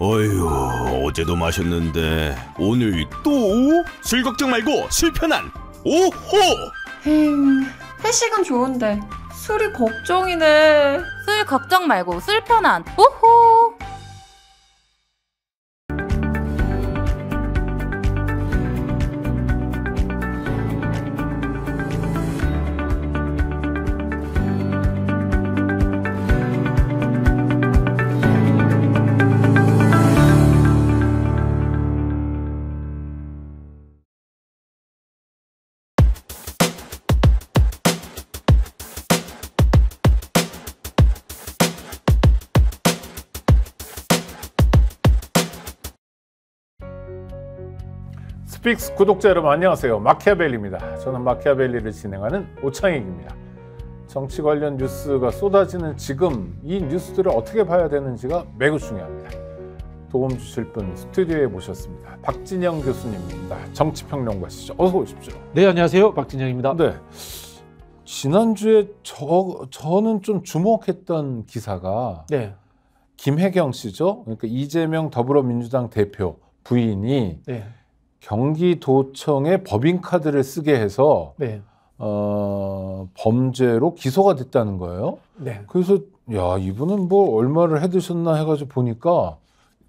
어휴, 어제도 마셨는데 오늘 또? 술 걱정 말고 술 편한 오호! 회식은 좋은데 술이 걱정이네. 술 걱정 말고 술 편한 오호! 스픽스 구독자 여러분 안녕하세요. 마키아벨리입니다. 저는 마키아벨리를 진행하는 오창익입니다. 정치 관련 뉴스가 쏟아지는 지금 이 뉴스들을 어떻게 봐야 되는지가 매우 중요합니다. 도움 주실 분 스튜디오에 모셨습니다. 박진영 교수님입니다. 정치평론가시죠. 어서 오십시오. 네, 안녕하세요. 박진영입니다. 네, 지난주에 저는 좀 주목했던 기사가 네. 김혜경 씨죠. 그러니까 이재명 더불어민주당 대표 부인이 네. 경기도청에 법인카드를 쓰게 해서 네. 범죄로 기소가 됐다는 거예요. 네. 그래서 야, 이분은 뭐 얼마를 해드셨나 해가지고 보니까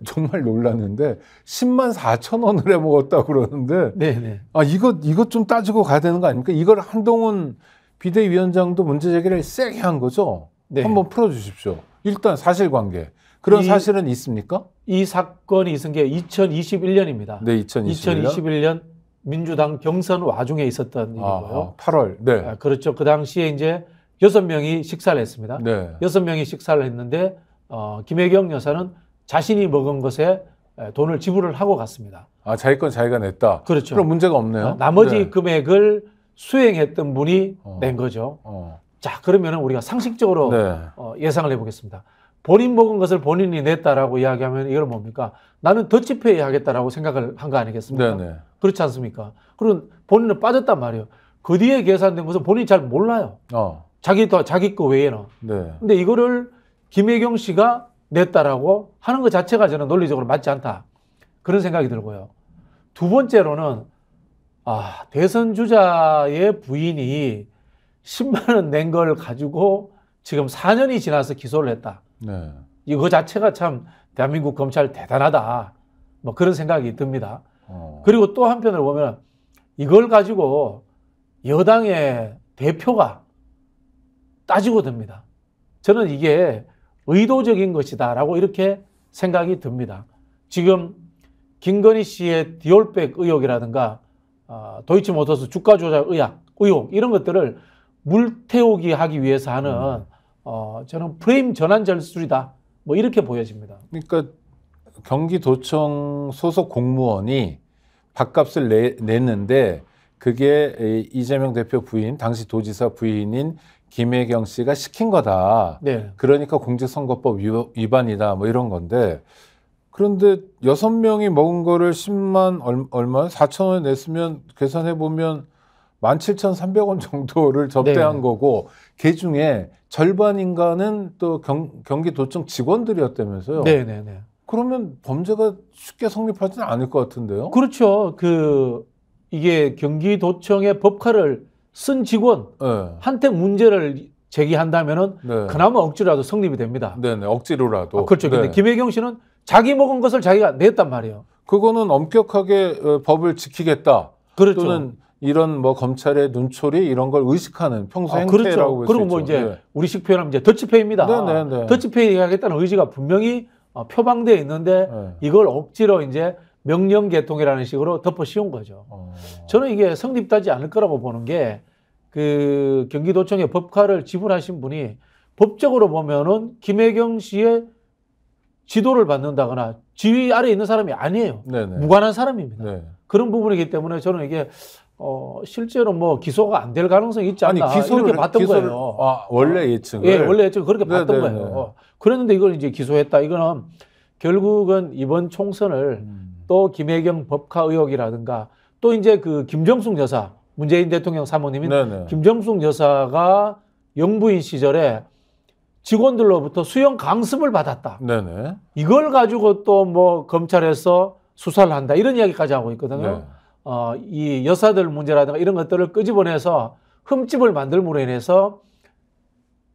정말 놀랐는데 10만 4천 원을 해먹었다고 그러는데 네. 네. 아, 이거 좀 따지고 가야 되는 거 아닙니까? 이걸 한동훈 비대위원장도 문제 제기를 세게 한 거죠. 네. 한번 풀어주십시오. 일단 사실관계. 그런 사실은 있습니까? 이 사건이 있은 게 2021년입니다. 네, 2021년 민주당 경선 와중에 있었던 일이고요. 8월. 네. 아, 그렇죠. 그 당시에 이제 6명이 식사를 했습니다. 네. 6명이 식사를 했는데 김혜경 여사는 자신이 먹은 것에 돈을 지불을 하고 갔습니다. 아, 자기 건 자기가 냈다. 그렇죠. 그럼 문제가 없네요. 나머지 네. 금액을 수행했던 분이 낸 거죠. 자, 그러면 우리가 상식적으로 네. 예상을 해보겠습니다. 본인 먹은 것을 본인이 냈다라고 이야기하면 이건 뭡니까? 나는 더치페이 하겠다라고 생각을 한 거 아니겠습니까? 네네. 그렇지 않습니까? 그럼 본인은 빠졌단 말이에요. 그 뒤에 계산된 것은 본인이 잘 몰라요. 자기 거 외에는. 네. 근데 이거를 김혜경 씨가 냈다라고 하는 것 자체가 저는 논리적으로 맞지 않다. 그런 생각이 들고요. 두 번째로는 대선 주자의 부인이 10만 원 낸 걸 가지고 지금 4년이 지나서 기소를 했다. 네. 이거 자체가 참 대한민국 검찰 대단하다. 뭐 그런 생각이 듭니다. 그리고 또 한편으로 보면 이걸 가지고 여당의 대표가 따지고 듭니다. 저는 이게 의도적인 것이다라고 이렇게 생각이 듭니다. 지금 김건희 씨의 디올백 의혹이라든가 도이치모터스 주가 조작 의혹 이런 것들을 물태우기 하기 위해서 하는 저는 프레임 전환 전술이다. 뭐 이렇게 보여집니다. 그러니까 경기도청 소속 공무원이 밥값을 냈는데 그게 이재명 대표 부인, 당시 도지사 부인인 김혜경 씨가 시킨 거다. 네. 그러니까 공직선거법 위반이다. 뭐 이런 건데 그런데 6명이 먹은 거를 10만 얼마? 4천 원에 냈으면 계산해 보면 17,300원 정도를 접대한 네. 거고 그 중에 절반인가는 또 경기도청 직원들이었다면서요. 네네네. 그러면 범죄가 쉽게 성립하지는 않을 것 같은데요. 그렇죠. 이게 경기도청의 법카를 쓴 직원한테 문제를 제기한다면은 네. 그나마 억지로라도 성립이 됩니다. 네네, 억지로라도. 그렇죠. 근데 네. 김혜경 씨는 자기 먹은 것을 자기가 냈단 말이에요. 그거는 엄격하게 법을 지키겠다. 그렇죠. 또는 이런 뭐 검찰의 눈초리 이런 걸 의식하는 평소 행태라고 그렇죠. 볼 수 그리고 뭐 있죠. 이제 네. 우리식 표현하면 이제 더치페이입니다. 네네네. 더치페이 하겠다는 의지가 분명히 표방되어 있는데 네. 이걸 억지로 이제 명령 개통이라는 식으로 덮어 씌운 거죠. 저는 이게 성립되지 않을 거라고 보는 게 그 경기도청의 법카를 지불하신 분이 법적으로 보면은 김혜경 씨의 지도를 받는다거나 지휘 아래에 있는 사람이 아니에요. 네네. 무관한 사람입니다. 네. 그런 부분이기 때문에 저는 이게 실제로 뭐 기소가 안 될 가능성이 있지 않나 이렇게 봤던 거예요. 원래 예측을. 예, 원래 예측 그렇게 봤던 네네네. 거예요. 그랬는데 이걸 이제 기소했다. 이거는 결국은 이번 총선을 또 김혜경 법카 의혹이라든가 또 이제 그 김정숙 여사 문재인 대통령 사모님인 네네. 김정숙 여사가 영부인 시절에 직원들로부터 수용 강습을 받았다. 네네. 이걸 가지고 또 뭐 검찰에서 수사를 한다 이런 이야기까지 하고 있거든요. 네. 이 여사들 문제라든가 이런 것들을 끄집어내서 흠집을 만들므로 인해서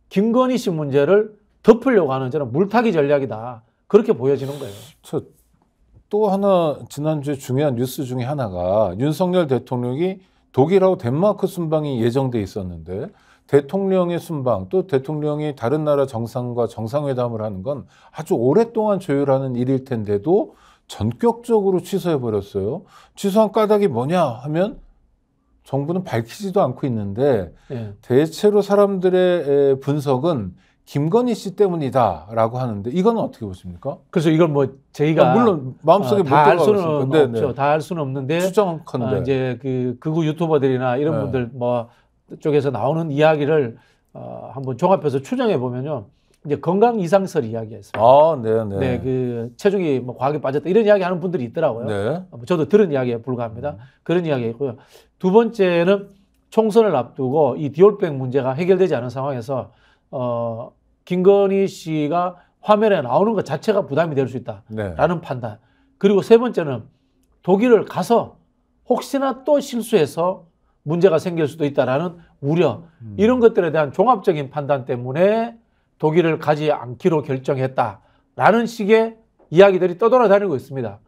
김건희 씨 문제를 덮으려고 하는 저는 물타기 전략이다. 그렇게 보여지는 거예요. 또 하나 지난주에 중요한 뉴스 중에 하나가 윤석열 대통령이 독일하고 덴마크 순방이 예정돼 있었는데 대통령의 순방 또 대통령이 다른 나라 정상과 정상회담을 하는 건 아주 오랫동안 조율하는 일일 텐데도 전격적으로 취소해 버렸어요. 취소한 까닭이 뭐냐 하면 정부는 밝히지도 않고 있는데 예. 대체로 사람들의 분석은 김건희 씨 때문이다라고 하는데 이건 어떻게 보십니까? 그래서 이걸 뭐 저희가 물론 마음속에 못 다 알 들어가고 수는 있으니까. 없죠. 다 알 수는 없는데 추정컨대 이제 그 극우 유튜버들이나 이런 네. 분들 뭐 쪽에서 나오는 이야기를 한번 종합해서 추정해 보면요. 이제 건강 이상설 이야기가 있습니다. 아, 네네. 네, 그 체중이 뭐 과하게 빠졌다 이런 이야기 하는 분들이 있더라고요. 네. 저도 들은 이야기에 불과합니다. 그런 이야기가 있고요. 두 번째는 총선을 앞두고 이 디올백 문제가 해결되지 않은 상황에서 김건희 씨가 화면에 나오는 것 자체가 부담이 될 수 있다라는 네. 판단. 그리고 세 번째는 독일을 가서 혹시나 또 실수해서 문제가 생길 수도 있다라는 우려. 이런 것들에 대한 종합적인 판단 때문에 독일을 가지 않기로 결정했다라는 식의 이야기들이 떠돌아다니고 있습니다.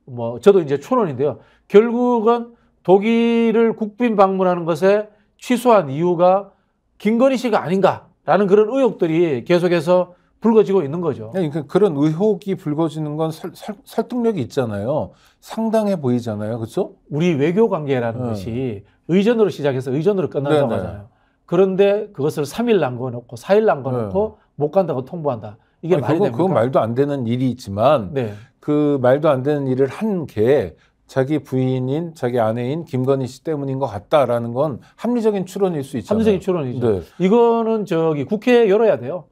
뭐 저도 이제 추론인데요. 결국은 독일을 국빈 방문하는 것에 취소한 이유가 김건희 씨가 아닌가라는 그런 의혹들이 계속해서 불거지고 있는 거죠. 그러니까 그런 의혹이 불거지는 건 설득력이 있잖아요. 상당해 보이잖아요. 그렇죠? 우리 외교 관계라는 네. 것이 의전으로 시작해서 의전으로 끝난다고 네네. 하잖아요. 그런데 그것을 3일 남겨놓고 4일 남겨놓고 못 간다고 통보한다. 이게 말이 됩니까? 그건 말도 안 되는 일이지만 네. 그 말도 안 되는 일을 한 게 자기 부인인 자기 아내인 김건희 씨 때문인 것 같다라는 건 합리적인 추론일 수 있잖아요. 합리적인 추론이죠. 네. 이거는 국회에 열어야 돼요.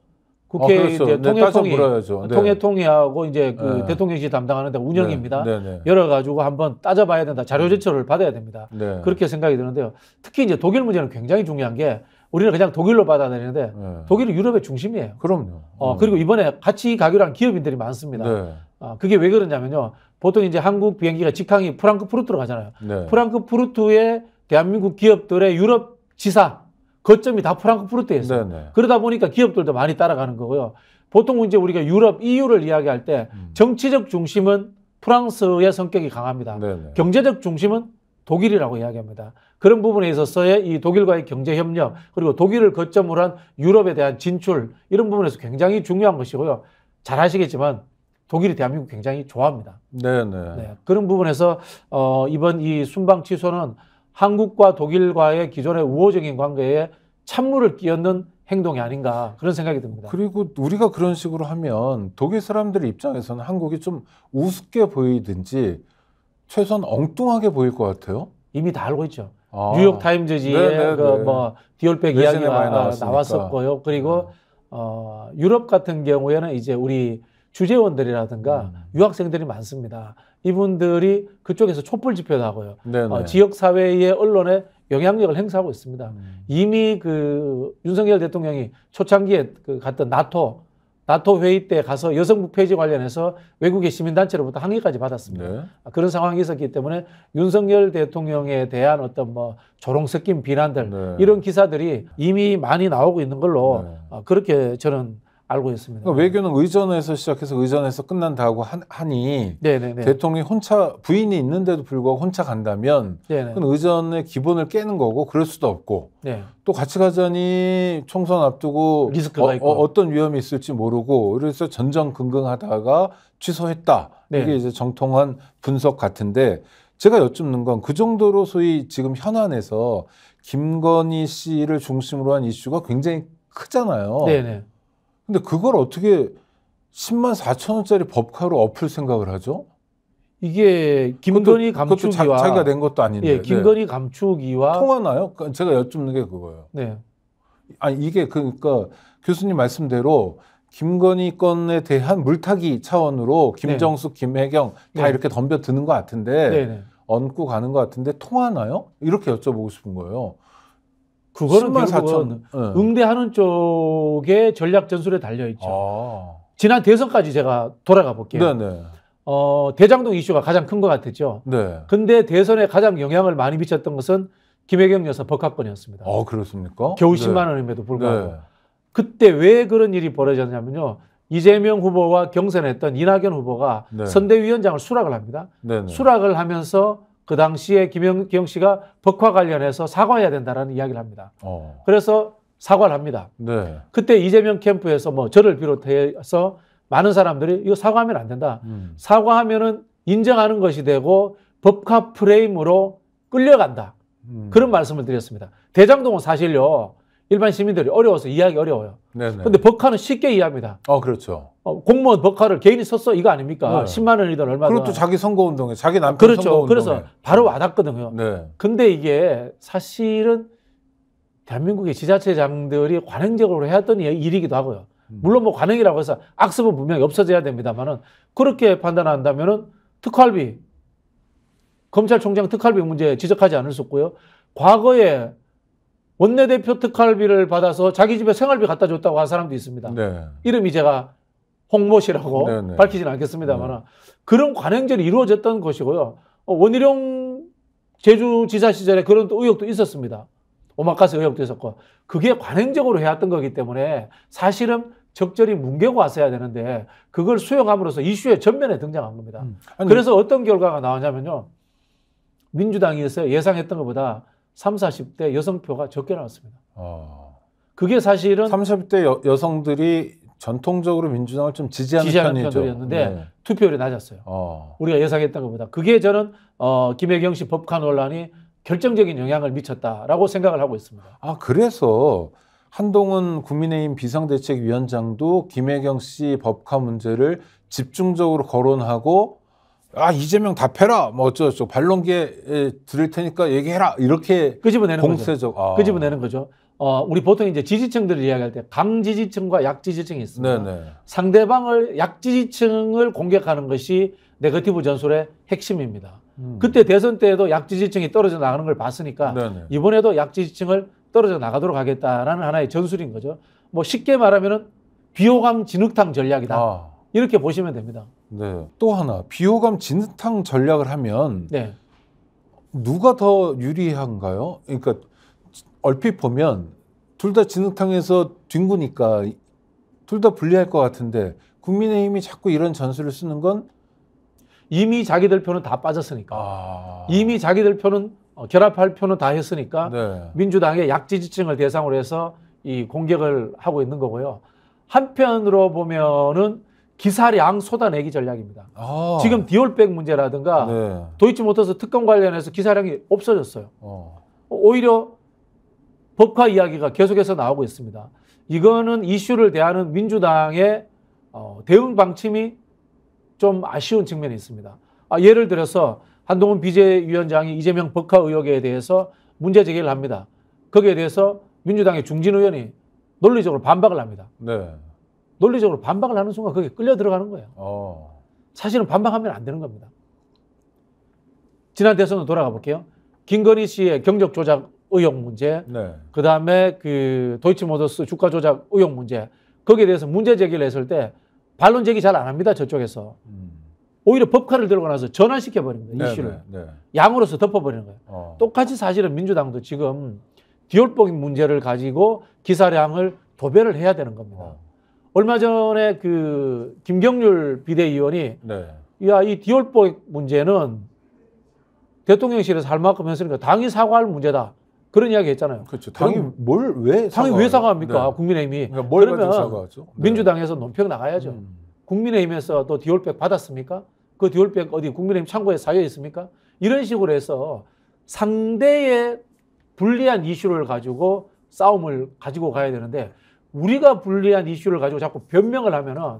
국회 그렇죠. 이제 네, 따져 물어야죠. 네. 통해통이하고 이제 그 네. 대통령실 담당하는 데 운영입니다. 네. 네. 열어가지고 한번 따져봐야 된다. 자료 제출을 받아야 됩니다. 네. 그렇게 생각이 드는데요. 특히 이제 독일 문제는 굉장히 중요한 게 우리는 그냥 독일로 받아들이는데 네. 독일은 유럽의 중심이에요. 그럼요. 그리고 이번에 같이 가기로 한 기업인들이 많습니다. 네. 그게 왜 그러냐면요. 보통 이제 한국 비행기가 직항이 프랑크푸르트로 가잖아요. 네. 프랑크푸르트의 대한민국 기업들의 유럽 지사 거점이 다 프랑크푸르트에 있어요. 네. 그러다 보니까 기업들도 많이 따라가는 거고요. 보통 이제 우리가 유럽, EU를 이야기할 때 정치적 중심은 프랑스의 성격이 강합니다. 네. 경제적 중심은 독일이라고 이야기합니다. 그런 부분에 있어서의 이 독일과의 경제 협력 그리고 독일을 거점으로 한 유럽에 대한 진출 이런 부분에서 굉장히 중요한 것이고요. 잘 아시겠지만 독일이 대한민국 굉장히 좋아합니다. 네. 네, 그런 부분에서 이번 이 순방 취소는 한국과 독일과의 기존의 우호적인 관계에 찬물을 끼얹는 행동이 아닌가 그런 생각이 듭니다. 그리고 우리가 그런 식으로 하면 독일 사람들 입장에서는 한국이 좀 우습게 보이든지 최소한 엉뚱하게 보일 것 같아요. 이미 다 알고 있죠. 뉴욕 타임즈지에 그 디올백 이야기가 나왔었고요. 그리고 유럽 같은 경우에는 이제 우리 주재원들이라든가 유학생들이 많습니다. 이분들이 그쪽에서 촛불 집회도 하고요. 지역 사회의 언론에 영향력을 행사하고 있습니다. 이미 그 윤석열 대통령이 초창기에 갔던 나토 회의 때 가서 여성부 폐지 관련해서 외국의 시민단체로부터 항의까지 받았습니다. 네. 그런 상황이 있었기 때문에 윤석열 대통령에 대한 어떤 뭐 조롱 섞인 비난들 네. 이런 기사들이 이미 많이 나오고 있는 걸로 그렇게 저는 알고 있습니다. 그러니까 외교는 의전에서 시작해서 의전에서 끝난다고 하니 네네네. 대통령이 혼자 부인이 있는데도 불구하고 혼자 간다면 네네. 그건 의전의 기본을 깨는 거고 그럴 수도 없고 네. 또 같이 가자니 총선 앞두고 리스크가 있고. 어떤 위험이 있을지 모르고 그래서 전전긍긍하다가 취소했다. 네. 이게 이제 정통한 분석 같은데 제가 여쭙는 건 그 정도로 소위 지금 현안에서 김건희 씨를 중심으로 한 이슈가 굉장히 크잖아요. 네네. 근데 그걸 어떻게 10만 4천 원짜리 법카로 엎을 생각을 하죠? 이게 김건희 그것도 감추기와 자기가 낸 것도 아닌데. 예, 김건희 감추기와 통하나요? 제가 여쭙는 게 그거예요. 네. 아니 이게 그러니까 교수님 말씀대로 김건희 건에 대한 물타기 차원으로 김정숙, 김혜경 다 네. 이렇게 덤벼드는 것 같은데 네네. 얹고 가는 것 같은데 통하나요? 이렇게 여쭤보고 싶은 거예요. 그거는 10만 결국은 4천. 응대하는 쪽의 전략 전술에 달려 있죠. 아. 지난 대선까지 제가 돌아가 볼게요. 네네. 대장동 이슈가 가장 큰 것 같았죠. 네. 근데 대선에 가장 영향을 많이 미쳤던 것은 김혜경 여사 법화건이었습니다. 그렇습니까? 겨우 네. 10만 원임에도 불구하고. 네. 그때 왜 그런 일이 벌어졌냐면요. 이재명 후보와 경선했던 이낙연 후보가 네. 선대위원장을 수락을 합니다. 네네. 수락을 하면서 그 당시에 김혜경 씨가 법화 관련해서 사과해야 된다라는 이야기를 합니다. 그래서 사과를 합니다. 네. 그때 이재명 캠프에서 뭐 저를 비롯해서 많은 사람들이 이거 사과하면 안 된다. 사과하면은 인정하는 것이 되고 법화 프레임으로 끌려간다. 그런 말씀을 드렸습니다. 대장동은 사실요. 일반 시민들이 어려워서 이해하기 어려워요. 네네. 근데 법화는 쉽게 이해합니다. 그렇죠. 공무원 법화를 개인이 썼어 이거 아닙니까? 네. 10만 원이든 얼마든. 그것도 자기 선거운동에 자기 남편 그렇죠. 선거운동에. 그래서 바로 와닿거든요. 네. 근데 이게 사실은 대한민국의 지자체장들이 관행적으로 해왔던 일이기도 하고요. 물론 뭐 관행이라고 해서 악습은 분명히 없어져야 됩니다만은 그렇게 판단한다면은 특활비, 검찰총장 특활비 문제 지적하지 않을 수 없고요. 과거에 원내대표 특활비를 받아서 자기 집에 생활비 갖다 줬다고 한 사람도 있습니다. 네. 이름이 제가 홍모 씨라고 네네. 밝히지는 않겠습니다만 그런 관행절이 이루어졌던 것이고요. 원희룡 제주지사 시절에 그런 또 의혹도 있었습니다. 오마카세 의혹도 있었고 그게 관행적으로 해왔던 거기 때문에 사실은 적절히 뭉개고 왔어야 되는데 그걸 수용함으로써 이슈의 전면에 등장한 겁니다. 그래서 어떤 결과가 나왔냐면요. 민주당에서 예상했던 것보다 30, 40대 여성표가 적게 나왔습니다. 그게 사실은 30, 40대 여성들이 전통적으로 민주당을 좀 지지하는 편이죠. 편이었는데 네. 투표율이 낮았어요. 우리가 예상했던 것보다. 그게 저는 김혜경 씨 법화 논란이 결정적인 영향을 미쳤다라고 생각을 하고 있습니다. 그래서 한동훈 국민의힘 비상대책위원장도 김혜경 씨 법화 문제를 집중적으로 거론하고 이재명 답해라 뭐 어쩌고저쩌고 반론기에 드릴 테니까 얘기해라 이렇게 끄집어내는 공세적 거죠. 끄집어내는 거죠. 우리 보통 이제 지지층들을 이야기할 때 강지지층과 약지지층이 있습니다. 네네. 상대방을 약지지층을 공격하는 것이 네거티브 전술의 핵심입니다. 그때 대선 때에도 약지지층이 떨어져 나가는 걸 봤으니까 네네. 이번에도 약지지층을 떨어져 나가도록 하겠다라는 하나의 전술인 거죠. 뭐 쉽게 말하면은 비호감 진흙탕 전략이다. 이렇게 보시면 됩니다. 네. 또 하나 비호감 진흙탕 전략을 하면 네. 누가 더 유리한가요? 그러니까 얼핏 보면 둘 다 진흙탕에서 뒹구니까 둘 다 불리할 것 같은데 국민의힘이 자꾸 이런 전술을 쓰는 건 이미 자기들 표는 다 빠졌으니까. 이미 자기들 표는 결합할 표는 다 했으니까 네. 민주당의 약지지층을 대상으로 해서 이 공격을 하고 있는 거고요. 한편으로 보면은 기사량 쏟아내기 전략입니다. 지금 디올백 문제라든가 네. 도이치모터스 특검 관련해서 기사량이 없어졌어요. 오히려 법화 이야기가 계속해서 나오고 있습니다. 이거는 이슈를 대하는 민주당의 대응 방침이 좀 아쉬운 측면이 있습니다. 예를 들어서 한동훈 비대위원장이 이재명 법화 의혹에 대해서 문제 제기를 합니다. 거기에 대해서 민주당의 중진 의원이 논리적으로 반박을 합니다. 네. 논리적으로 반박을 하는 순간 거기에 끌려 들어가는 거예요. 사실은 반박하면 안 되는 겁니다. 지난 대선으로 돌아가 볼게요. 김건희 씨의 경적 조작 의혹 문제, 네. 그 다음에 그 도이치모터스 주가 조작 의혹 문제, 거기에 대해서 문제 제기를 했을 때 반론 제기 잘 안 합니다. 저쪽에서. 오히려 법화를 들고 나서 전환시켜 버립니다. 이슈를. 네. 양으로서 덮어버리는 거예요. 똑같이 사실은 민주당도 지금 디올백 문제를 가지고 기사량을 도배를 해야 되는 겁니다. 얼마 전에 그 김경률 비대위원이 네. 이 디올백 문제는 대통령실에서 할 만큼 했으니까 당이 사과할 문제다. 그런 이야기 했잖아요. 그렇죠. 당이 왜 사과합니까? 네. 국민의힘이. 그러니까 뭘 가지고 그러면 사과하죠? 네. 민주당에서 논평 나가야죠. 국민의힘에서 또 디올백 받았습니까? 그 디올백 어디 국민의힘 창고에 쌓여 있습니까? 이런 식으로 해서 상대의 불리한 이슈를 가지고 싸움을 가지고 가야 되는데 우리가 불리한 이슈를 가지고 자꾸 변명을 하면은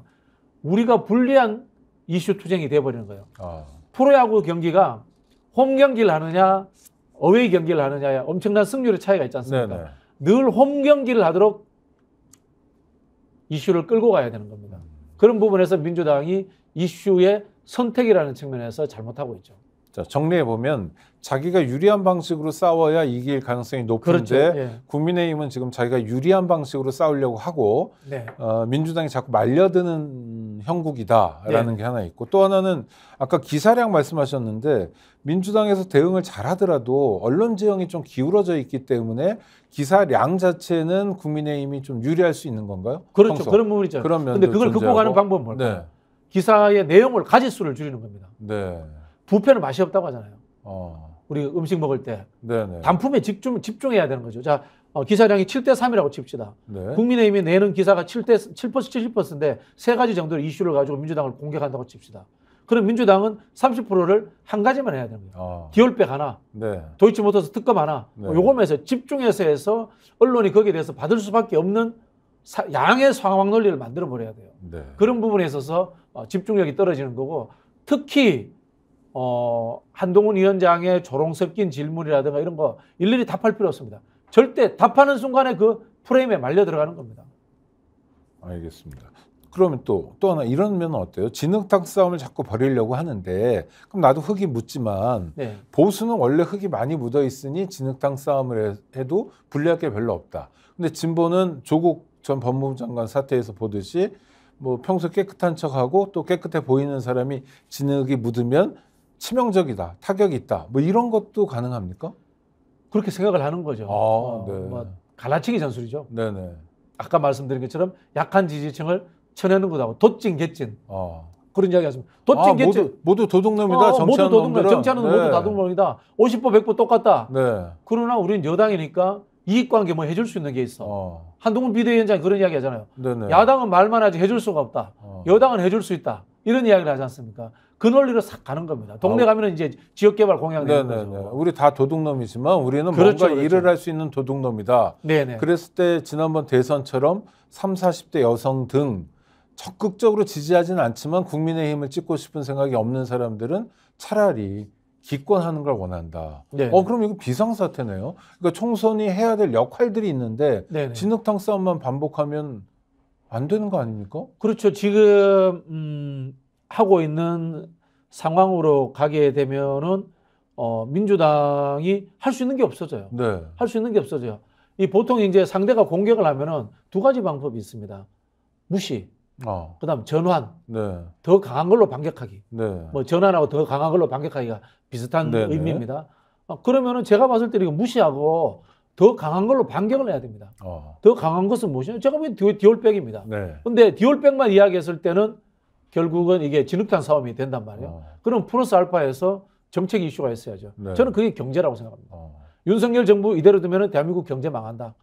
우리가 불리한 이슈 투쟁이 돼버리는 거예요. 프로야구 경기가 홈 경기를 하느냐 어웨이 경기를 하느냐에 엄청난 승률의 차이가 있지 않습니까? 네네. 늘 홈 경기를 하도록 이슈를 끌고 가야 되는 겁니다. 그런 부분에서 민주당이 이슈의 선택이라는 측면에서 잘못하고 있죠. 자, 정리해 보면 자기가 유리한 방식으로 싸워야 이길 가능성이 높은데 그렇죠. 예. 국민의힘은 지금 자기가 유리한 방식으로 싸우려고 하고 네. 민주당이 자꾸 말려드는 형국이다라는 네. 게 하나 있고 또 하나는 아까 기사량 말씀하셨는데 민주당에서 대응을 잘하더라도 언론 지형이 좀 기울어져 있기 때문에 기사량 자체는 국민의힘이 좀 유리할 수 있는 건가요? 그렇죠. 평소. 그런 부분이 있죠. 그런 그런데 면도 그걸 극복하는 존재하고. 방법은 뭘까요? 네. 기사의 내용을 가짓수를 줄이는 겁니다. 네. 부패는 맛이 없다고 하잖아요. 어. 우리 음식 먹을 때 네네. 단품에 집중해야 되는 거죠. 자, 기사량이 7대3이라고 칩시다. 네. 국민의힘이 내는 기사가 7%, 70%인데 세 가지 정도의 이슈를 가지고 민주당을 공격한다고 칩시다. 그럼 민주당은 30%를 한 가지만 해야 되는 거예요. 디올백 하나, 네. 도이치모터스 특검 하나, 네. 요거면서 집중해서 해서 언론이 거기에 대해서 받을 수밖에 없는 양의 상황 논리를 만들어 버려야 돼요. 네. 그런 부분에 있어서 집중력이 떨어지는 거고 특히 한동훈 위원장의 조롱 섞인 질문이라든가 이런 거 일일이 답할 필요 없습니다. 절대 답하는 순간에 그 프레임에 말려 들어가는 겁니다. 알겠습니다. 그러면 또 하나 이런 면은 어때요? 진흙탕 싸움을 자꾸 벌이려고 하는데 그럼 나도 흙이 묻지만 네. 보수는 원래 흙이 많이 묻어 있으니 진흙탕 싸움을 해도 불리할 게 별로 없다. 근데 진보는 조국 전 법무부 장관 사태에서 보듯이 뭐 평소 깨끗한 척하고 또 깨끗해 보이는 사람이 진흙이 묻으면 치명적이다, 타격이 있다. 뭐 이런 것도 가능합니까? 그렇게 생각을 하는 거죠. 네. 뭐 갈라치기 전술이죠. 네네. 아까 말씀드린 것처럼 약한 지지층을 쳐내는 것하고 돋진 개찐 그런 이야기 하십니다. 돋진 개찐 모두 도둑놈이다. 모두 도둑놈. 놈들은. 정치하는 네. 모두 도둑놈이다. 50% 100% 똑같다. 네. 그러나 우리는 여당이니까 이익관계 뭐 해줄 수 있는 게 있어. 한동훈 비대위원장이 그런 이야기 하잖아요. 네네. 야당은 말만 하지 해줄 수가 없다. 여당은 해줄 수 있다. 이런 이야기를 하지 않습니까? 그 논리로 싹 가는 겁니다. 동네 가면은 이제 지역개발 공약내는 거죠. 우리 다 도둑놈이지만 우리는 그렇죠, 뭔가 일을 할 수 있는 도둑놈이다. 네네. 그랬을 때 지난번 대선처럼 30, 40대 여성 등 적극적으로 지지하지는 않지만 국민의힘을 찍고 싶은 생각이 없는 사람들은 차라리 기권하는 걸 원한다. 네. 그럼 이거 비상사태네요. 그러니까 총선이 해야 될 역할들이 있는데 네네. 진흙탕 싸움만 반복하면 안 되는 거 아닙니까? 그렇죠. 지금 하고 있는 상황으로 가게 되면은 민주당이 할 수 있는 게 없어져요. 네. 할 수 있는 게 없어져요. 이 보통 이제 상대가 공격을 하면은 두 가지 방법이 있습니다. 무시, 그다음 전환, 네. 더 강한 걸로 반격하기. 네. 뭐 전환하고 더 강한 걸로 반격하기가 비슷한 네네. 의미입니다. 그러면은 제가 봤을 때 이거 무시하고 더 강한 걸로 반격을 해야 됩니다. 더 강한 것은 무엇이냐? 제가 보기엔 디올백입니다. 네. 근데 디올백만 이야기했을 때는 결국은 이게 진흙탕 싸움이 된단 말이에요. 그럼 플러스 알파에서 정책 이슈가 있어야죠. 네. 저는 그게 경제라고 생각합니다. 윤석열 정부 이대로 두면 대한민국 경제 망한다.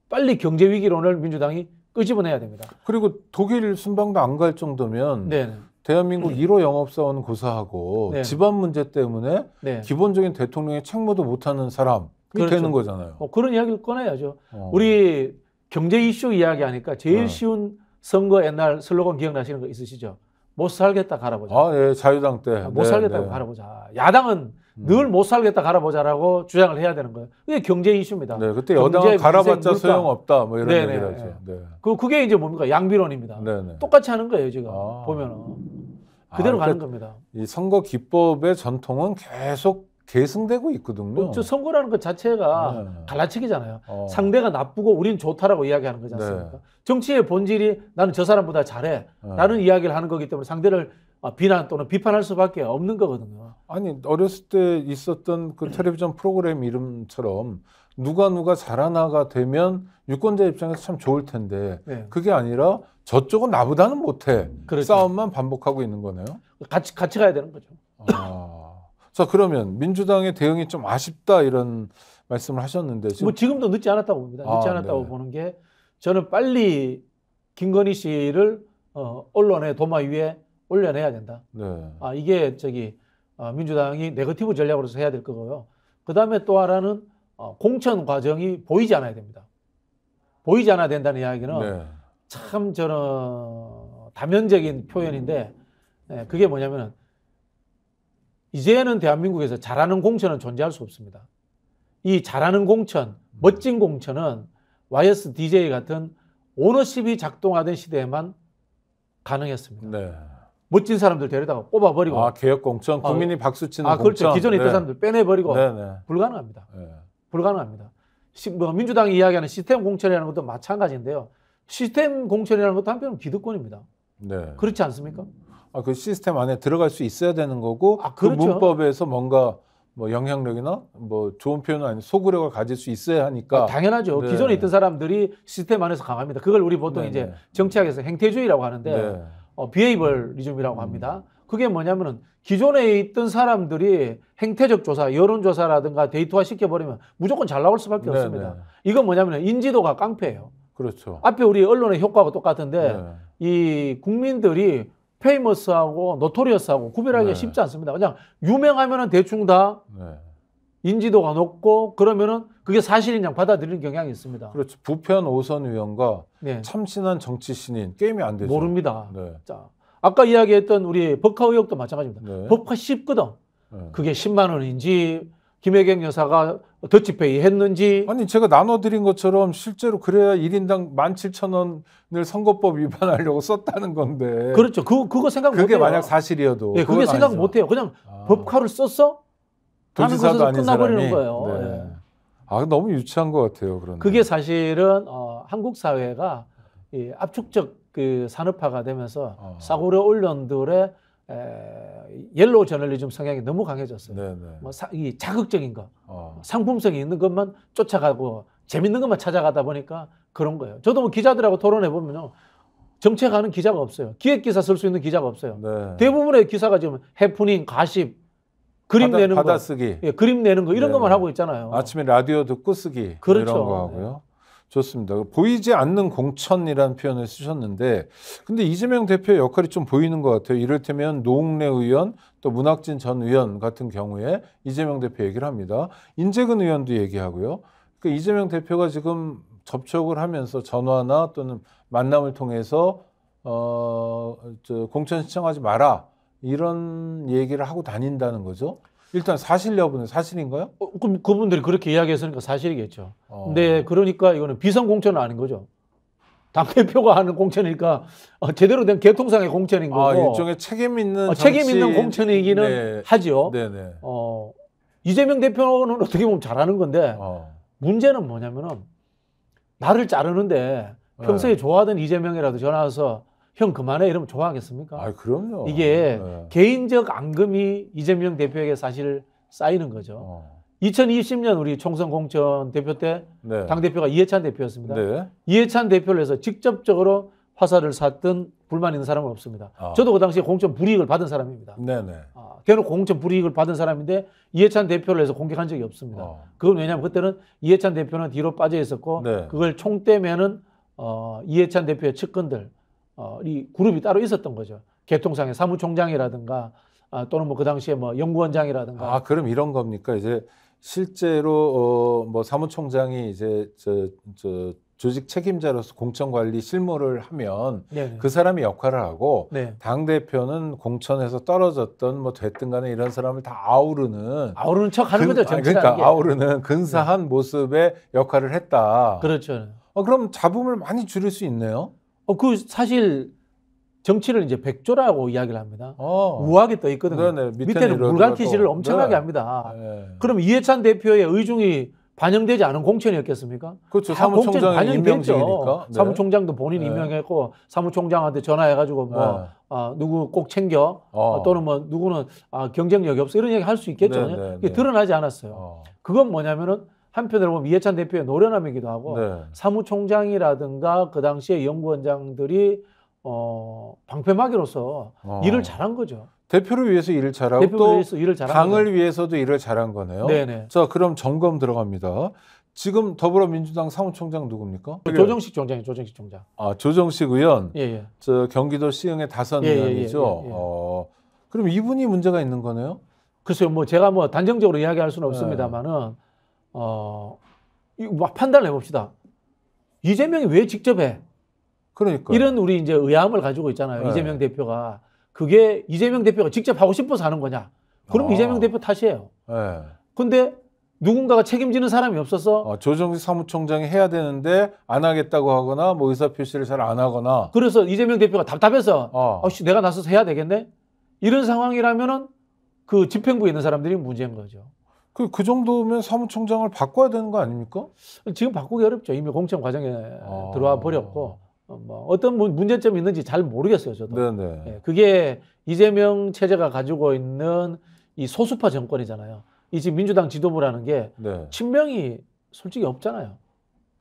빨리 경제 위기론을 민주당이 끄집어내야 됩니다. 그리고 독일 순방도 안 갈 정도면 네. 대한민국 1호 영업사원 고사하고 네. 집안 문제 때문에 네. 기본적인 대통령의 책무도 못하는 사람이 그렇죠. 되는 거잖아요. 그런 이야기를 꺼내야죠. 우리 경제 이슈 이야기하니까 제일 쉬운 선거 옛날 슬로건 기억나시는 거 있으시죠? 못 살겠다 갈아보자. 예, 자유당 때. 못 살겠다 갈아보자. 야당은 늘 못 살겠다 갈아보자라고 주장을 해야 되는 거예요. 그게 경제 이슈입니다. 네, 그때 경제, 여당은 갈아봤자 민생, 물가. 소용없다 뭐 이런 네네. 얘기를 하죠. 네. 그게 이제 뭡니까? 양비론입니다. 네네. 똑같이 하는 거예요, 지금. 보면은. 그대로 가는 겁니다. 이 선거 기법의 전통은 계속 계승되고 있거든요. 저 선거라는 것 자체가 네. 갈라치기잖아요. 상대가 나쁘고 우린 좋다라고 이야기하는 거지 않습니까? 정치의 본질이 나는 저 사람보다 잘해. 라는 이야기를 하는 거기 때문에 상대를 비난 또는 비판할 수밖에 없는 거거든요. 아니 어렸을 때 있었던 그 텔레비전 프로그램 이름처럼 누가 자라나가 되면 유권자 입장에서 참 좋을 텐데 네. 그게 아니라 저쪽은 나보다는 못해. 그렇죠. 싸움만 반복하고 있는 거네요. 같이 가야 되는 거죠. 자 그러면 민주당의 대응이 좀 아쉽다 이런 말씀을 하셨는데 지금 뭐 지금도 늦지 않았다고 봅니다. 늦지 않았다고 네. 보는 게 저는 빨리 김건희 씨를 언론의 도마 위에 올려내야 된다. 네. 이게 민주당이 네거티브 전략으로서 해야 될 거고요. 그 다음에 또 하나는 공천 과정이 보이지 않아야 됩니다. 보이지 않아야 된다는 이야기는 네. 참 저는 다면적인 표현인데 그게 뭐냐면 이제는 대한민국에서 잘하는 공천은 존재할 수 없습니다. 이 잘하는 공천, 멋진 공천은 YS DJ 같은 오너십이 작동하던 시대에만 가능했습니다. 네. 멋진 사람들 데려다가 뽑아버리고. 아, 개혁 공천, 국민이 박수 치는 공천. 그렇죠. 기존에 있던 네. 사람들 빼내버리고 네네. 불가능합니다. 네. 불가능합니다. 뭐 민주당이 이야기하는 시스템 공천이라는 것도 마찬가지인데요. 시스템 공천이라는 것도 한편은 기득권입니다. 네. 그렇지 않습니까? 아, 그 시스템 안에 들어갈 수 있어야 되는 거고 그 그렇죠. 문법에서 뭔가 뭐 영향력이나 뭐 좋은 표현은 아닌 소구력을 가질 수 있어야 하니까 당연하죠. 네. 기존에 있던 사람들이 시스템 안에서 강합니다. 그걸 우리 보통 네네. 이제 정치학에서 행태주의라고 하는데 네. 비헤이버리즘이라고 합니다. 그게 뭐냐면은 기존에 있던 사람들이 행태적 조사, 여론조사라든가 데이터화 시켜버리면 무조건 잘 나올 수밖에 네네. 없습니다. 이건 뭐냐면 인지도가 깡패예요. 그렇죠. 앞에 우리 언론의 효과가 똑같은데 네. 이 국민들이 페이머스하고 노토리어스하고 구별하기가 네. 쉽지 않습니다. 그냥 유명하면은 대충 다 네. 인지도가 높고 그러면은 그게 사실인 양 받아들이는 경향이 있습니다. 그렇죠. 부편 오선 의원과 네. 참신한 정치 신인 게임이 안 되죠. 모릅니다. 네. 자, 아까 이야기했던 우리 법카 의혹도 마찬가지입니다. 네. 법카 쉽거든. 네. 그게 10만 원인지 김혜경 여사가 더치페이 했는지 아니 제가 나눠드린 것처럼 실제로 그래야 1인당 17,000원을 선거법 위반하려고 썼다는 건데 그렇죠. 그거 생각 그게 못해요. 만약 사실이어도 네, 그게 그건 생각 아니죠. 못해요. 그냥 아. 법카를 썼어? 하는 도지사도 것에서 아닌 끝나버리는 사람이 거예요. 네. 예. 아 너무 유치한 것 같아요. 그런데 그게 사실은 한국 사회가 이 압축적 그 산업화가 되면서 싸구려 언론들의 옐로우 저널리즘 성향이 너무 강해졌어요. 네네. 뭐 이 자극적인 거, 어. 상품성이 있는 것만 쫓아가고 재밌는 것만 찾아가다 보니까 그런 거예요. 저도 뭐 기자들하고 토론해 보면요, 정책하는 기자가 없어요. 기획 기사 쓸 수 있는 기자가 없어요. 네. 대부분의 기사가 지금 해프닝, 가십, 그림 내는 거, 받아쓰기. 예, 그림 내는 거 이런 네네. 것만 하고 있잖아요. 아침에 라디오 듣고 쓰기 그렇죠. 이런 거 하고요. 좋습니다. 보이지 않는 공천이라는 표현을 쓰셨는데 근데 이재명 대표의 역할이 좀 보이는 것 같아요. 이를테면 노웅래 의원 또 문학진 전 의원 같은 경우에 이재명 대표 얘기를 합니다. 인재근 의원도 얘기하고요. 그러니까 이재명 대표가 지금 접촉을 하면서 전화나 또는 만남을 통해서 공천 신청하지 마라 이런 얘기를 하고 다닌다는 거죠. 일단 사실 여부는 사실인가요? 그럼 그분들이 그렇게 이야기했으니까 사실이겠죠. 근데 그러니까 이거는 비선 공천은 아닌 거죠. 당대표가 하는 공천이니까 제대로 된 개통상의 공천인 거고. 아, 일종의 책임 있는 책임 있는 공천이기는 네. 하죠. 네네. 이재명 대표는 어떻게 보면 잘하는 건데 어. 문제는 뭐냐면은 나를 자르는데 평소에 좋아하던 이재명이라도 전화 와서 형 그만해 이러면 좋아하겠습니까? 아, 그럼요. 이게 네. 개인적 앙금이 이재명 대표에게 사실 쌓이는 거죠. 2020년 우리 총선 공천 대표 때 네. 당대표가 이해찬 대표였습니다. 네. 이해찬 대표를 해서 직접적으로 화살을 쐈던 불만 있는 사람은 없습니다. 아. 저도 그 당시에 공천 불이익을 받은 사람입니다. 네네. 대놓고 공천 불이익을 받은 사람인데 이해찬 대표를 해서 공격한 적이 없습니다. 그건 왜냐하면 그때는 이해찬 대표는 뒤로 빠져 있었고 네. 그걸 총대면은 이해찬 대표의 측근들 이 그룹이 따로 있었던 거죠. 개통상의 사무총장이라든가 또는 뭐 그 당시에 뭐 연구원장이라든가. 아, 그럼 이런 겁니까? 이제 실제로 뭐 사무총장이 이제 저 조직 책임자로서 공천 관리 실무를 하면 네네. 그 사람이 역할을 하고 네. 당 대표는 공천에서 떨어졌던 뭐 됐든 간에 이런 사람을 다 아우르는 아우르는 척하는 거죠. 정치라는 그러니까 게. 아우르는 근사한 모습의 역할을 했다. 그렇죠. 그럼 잡음을 많이 줄일 수 있네요. 그 사실 정치를 이제 백조라고 이야기를 합니다. 우아하게 떠 있거든요. 네네. 밑에는 물갈퀴질을 엄청나게 합니다. 네. 그럼 이해찬 대표의 의중이 반영되지 않은 공천이었겠습니까? 그렇죠. 다 공천 사무총장이 반영이 임명직이니까. 됐죠. 사무총장도 본인이 네. 임명했고 사무총장한테 전화해가지고 뭐 누구 꼭 챙겨 또는 뭐 누구는 경쟁력이 없어 이런 얘기 할 수 있겠죠. 네, 네, 그게 네. 드러나지 않았어요. 그건 뭐냐면은 한편으로 보면 이해찬 대표의 노련함이기도 하고 네. 사무총장이라든가 그 당시에 연구원장들이 방패막이로서 일을 잘한 거죠. 대표를 위해서 일을 잘하고 대표를 또 위해서 일을 잘한 당을 거죠. 위해서도 일을 잘한 거네요. 네네. 자, 그럼 점검 들어갑니다. 지금 더불어민주당 사무총장 누굽니까? 조정식 총장이 조정식 총장. 조정식 의원. 예. 저 경기도 시흥의 다선 예, 의원이죠. 예. 그럼 이분이 문제가 있는 거네요? 글쎄요, 뭐 제가 뭐 단정적으로 이야기할 수는 없습니다만은 이거 막 판단을 해봅시다. 이재명이 왜 직접 해? 그러니까 이런 우리 이제 의아함을 가지고 있잖아요. 네. 이재명 대표가 그게 이재명 대표가 직접 하고 싶어서 하는 거냐? 그럼 이재명 대표 탓이에요. 네. 근데 누군가가 책임지는 사람이 없어서 조정식 사무총장이 해야 되는데 안 하겠다고 하거나 뭐 의사표시를 잘 안 하거나 그래서 이재명 대표가 답답해서 내가 나서서 해야 되겠네? 이런 상황이라면은 그 집행부에 있는 사람들이 문제인 거죠. 그 정도면 사무총장을 바꿔야 되는 거 아닙니까? 지금 바꾸기 어렵죠. 이미 공천 과정에 들어와 버렸고 뭐 어떤 문제점이 있는지 잘 모르겠어요. 저도. 네네. 예, 그게 이재명 체제가 가지고 있는 이 소수파 정권이잖아요. 이 지금 민주당 지도부라는 게 네. 친명이 솔직히 없잖아요.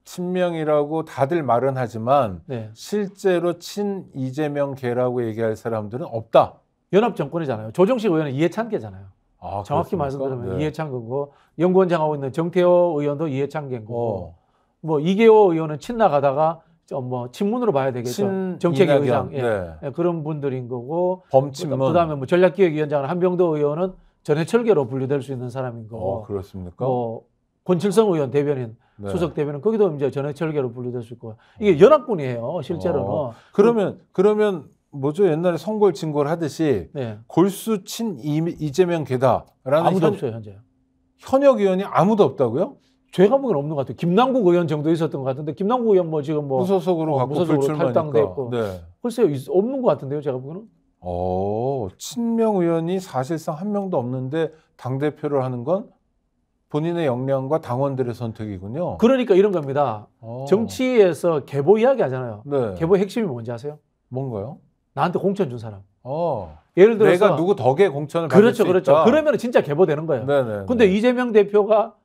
친명이라고 다들 말은 하지만 네. 실제로 친 이재명계라고 얘기할 사람들은 없다. 연합 정권이잖아요. 조정식 의원은 이해찬계잖아요. 정확히 그렇습니까? 말씀드리면 네. 이해찬계고 연구원장하고 있는 정태호 의원도 이해찬계고 뭐 이계호 의원은 친나가다가 뭐 친문으로 봐야 되겠죠. 정책위 의장 예, 그런 분들인 거고 범친문. 그다음에 뭐 전략기획위원장은 한병도 의원은 전해철계로 분류될 수 있는 사람인 거고 그렇습니까? 뭐 권칠성 의원 대변인 네. 수석 대변인 거기도 이제 전해철계로 분류될 수 있고 이게 연합군이에요 실제로는. 그러면 뭐죠? 옛날에 선골 진골 하듯이 네. 골수 친 이재명 계다라는 아무도 없어요 현재. 현역 의원이 아무도 없다고요? 제가 보기엔 없는 것 같아요. 김남국 의원 정도 있었던 것 같은데 김남국 의원 뭐 지금 뭐 무소속으로 갖고 무소속으로 탈당됐고 네. 글쎄요 없는 것 같은데요 제가 보기에는. 친명 의원이 사실상 한 명도 없는데 당 대표를 하는 건 본인의 역량과 당원들의 선택이군요. 그러니까 이런 겁니다. 정치에서 계보 이야기 하잖아요. 네. 계보의 핵심이 뭔지 아세요? 뭔가요? 나한테 공천 준 사람. 예를 들어서 내가 누구 덕에 공천을 받을 수 있다. 그러면 진짜 계보되는 거예요. 네네. 근데 이재명 대표가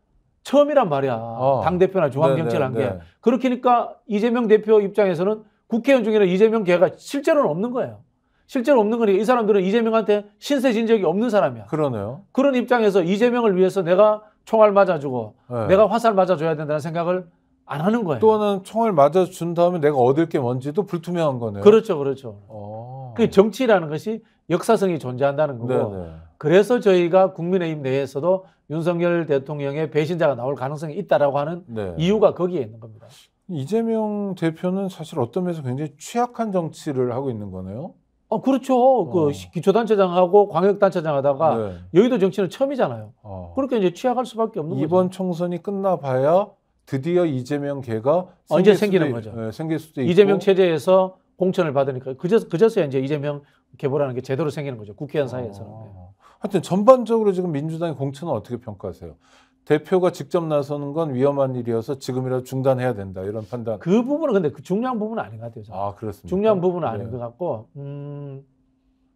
처음이란 말이야. 당대표나 중앙정치를 한 게. 그렇게니까 이재명 대표 입장에서는 국회의원 중에는 이재명 계가 실제로는 없는 거예요. 실제로 없는 거니까 이 사람들은 이재명한테 신세 진 적이 없는 사람이야. 그러네요. 그런 입장에서 이재명을 위해서 내가 총알 맞아주고 내가 화살 맞아줘야 된다는 생각을 안 하는 거예요. 또 하나는 총알 맞아준 다음에 내가 얻을 게 뭔지도 불투명한 거네요. 그렇죠. 그 정치라는 것이 역사성이 존재한다는 거고 네네. 그래서 저희가 국민의힘 내에서도 윤석열 대통령의 배신자가 나올 가능성이 있다라고 하는 이유가 거기에 있는 겁니다. 이재명 대표는 사실 어떤 면에서 굉장히 취약한 정치를 하고 있는 거네요. 그렇죠. 그 기초단체장하고 광역단체장 하다가 여의도 정치는 처음이잖아요. 그렇게 이제 취약할 수밖에 없는 거죠. 이번 총선이 끝나봐야 드디어 이재명 계가 이제 생기는 거죠. 생길 수도 있고. 이재명 체제에서 공천을 받으니까 그저서야 이제 이재명 계보라는 게 제대로 생기는 거죠. 국회의원 사이에서는. 하여튼 전반적으로 지금 민주당의 공천은 어떻게 평가하세요? 대표가 직접 나서는 건 위험한 일이어서 지금이라도 중단해야 된다 이런 판단. 그 부분은 근데 그 중요한 부분은 아닌 것 같아요. 그렇습니다. 중요한 부분은 아닌 것 같고.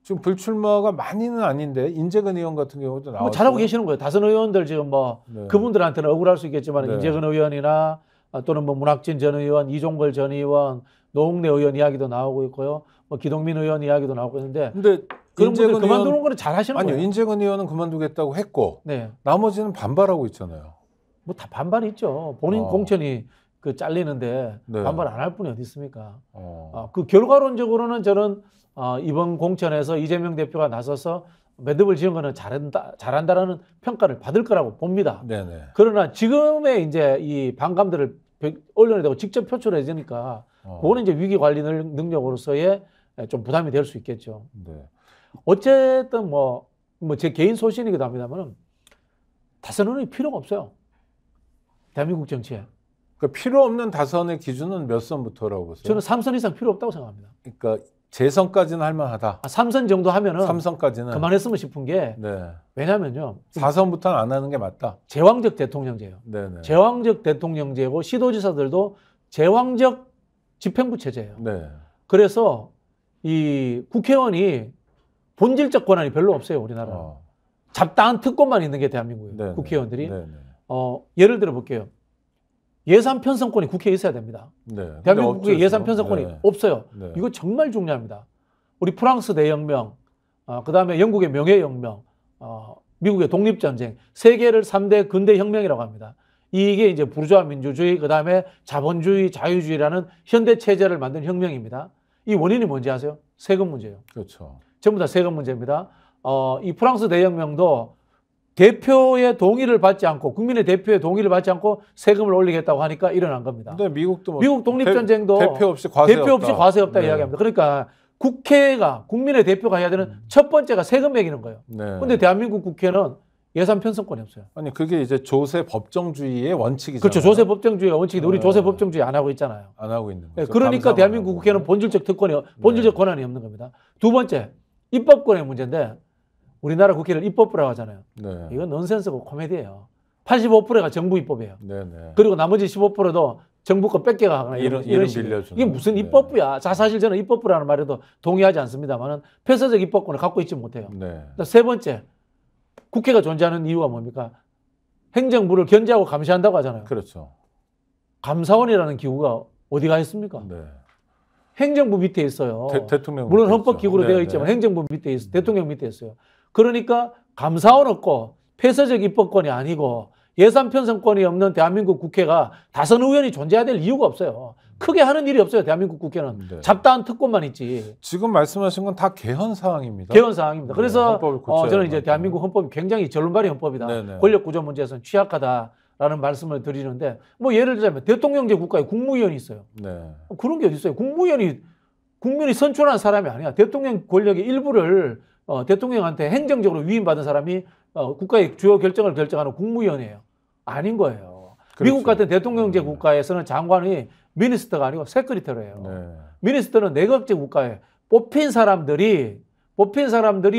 지금 불출마가 많이는 아닌데 인재근 의원 같은 경우도 나왔어요. 잘하고 계시는 거예요. 다선 의원들 지금 뭐 그분들한테는 억울할 수 있겠지만 인재근 의원이나 또는 뭐 문학진 전 의원, 이종걸 전 의원, 노웅래 의원 이야기도 나오고 있고요. 뭐 기동민 의원 이야기도 나오고 있는데. 근데 그런 분들 그만두는 거는 잘하시는 거예요. 아니요, 인재근 의원은 그만두겠다고 했고 나머지는 반발하고 있잖아요. 뭐 다 반발이 있죠. 본인 공천이 그 잘리는데 반발 안 할 분이 어디 있습니까? 그 결과론적으로는 저는 이번 공천에서 이재명 대표가 나서서 매듭을 지은 거는 잘한다라는 평가를 받을 거라고 봅니다. 그러나 지금의 이제 이 반감들을 언론에 대고 직접 표출해 주니까 그거는 이제 위기 관리 능력으로서의 좀 부담이 될 수 있겠죠. 어쨌든 뭐 제 개인 소신이기도 합니다만은 다선언이 필요가 없어요. 대한민국 정치에. 그러니까 필요 없는 다선의 기준은 몇 선부터라고 보세요? 저는 3선 이상 필요 없다고 생각합니다. 그러니까 재선까지는 할 만하다. 3선 정도 하면은 3선까지는 그만했으면 싶은 게 왜냐면요. 4선부터는 안 하는 게 맞다. 제왕적 대통령제예요. 제왕적 대통령제고 시도지사들도 제왕적 집행부 체제예요. 그래서 이 국회의원이 본질적 권한이 별로 없어요, 우리나라. 잡다한 특권만 있는 게 대한민국이에요. 국회의원들이. 예를 들어 볼게요. 예산 편성권이 국회에 있어야 됩니다. 대한민국에 예산 편성권이 없어요. 이거 정말 중요합니다. 우리 프랑스 대혁명, 그다음에 영국의 명예혁명, 미국의 독립전쟁, 세계를 3대 근대 혁명이라고 합니다. 이게 이제 부르주아 민주주의, 그다음에 자본주의, 자유주의라는 현대 체제를 만든 혁명입니다. 이 원인이 뭔지 아세요? 세금 문제예요. 그렇죠. 전부 다 세금 문제입니다. 이 프랑스 대혁명도 대표의 동의를 받지 않고 국민의 대표의 동의를 받지 않고 세금을 올리겠다고 하니까 일어난 겁니다. 근데 미국도 뭐 미국 독립전쟁도 대표 없이 과세 없다 이야기합니다. 그러니까 국회가 국민의 대표가 해야 되는 첫 번째가 세금 매기는 거예요. 그런데 대한민국 국회는 예산 편성권이 없어요. 아니 그게 이제 조세 법정주의의 원칙이잖아요. 그렇죠. 조세 법정주의가 원칙인데 우리 네. 조세 법정주의 안 하고 있잖아요. 안 하고 있는 네, 거죠. 그러니까 감사만 대한민국 하고. 국회는 본질적 권한이 없는 겁니다. 두 번째, 입법권의 문제인데 우리나라 국회를 입법부라고 하잖아요. 네. 이건 넌센스고 코미디예요. 85%가 정부 입법이에요. 네네. 그리고 나머지 15%도 정부 거 뺏겨가거나 이름 식이에요. 빌려주는. 이게 무슨 네. 입법부야. 자, 사실 저는 입법부라는 말에도 동의하지 않습니다만은 폐쇄적 입법권을 갖고 있지 못해요. 네. 세 번째, 국회가 존재하는 이유가 뭡니까? 행정부를 견제하고 감시한다고 하잖아요. 그렇죠. 감사원이라는 기구가 어디가 있습니까? 네. 행정부 밑에 있어요. 대통령 물론 밑에 헌법기구로 있죠. 되어 네, 있지만 네. 행정부 밑에 있어, 대통령 밑에 있어요. 그러니까 감사원 없고 폐쇄적 입법권이 아니고 예산 편성권이 없는 대한민국 국회가 다선 의원이 존재해야 될 이유가 없어요. 크게 하는 일이 없어요. 대한민국 국회는. 네. 잡다한 특권만 있지. 지금 말씀하신 건 다 개헌 사항입니다. 개헌 사항입니다. 그래서 헌법을 고쳐야 저는 이제 맞아요. 대한민국 헌법이 굉장히 절름발이 헌법이다. 네네. 권력 구조 문제에서는 취약하다라는 말씀을 드리는데 뭐 예를 들자면 대통령제 국가에 국무위원이 있어요. 네. 그런 게 어디 있어요? 국무위원이 국민이 선출한 사람이 아니야. 대통령 권력의 일부를 대통령한테 행정적으로 위임받은 사람이 국가의 주요 결정을 결정하는 국무위원이에요. 아닌 거예요. 그렇죠. 미국 같은 대통령제 국가에서는 장관이 미니스터가 아니고 세크리터래요. 네. 미니스터는 내각제 국가에 뽑힌 사람들이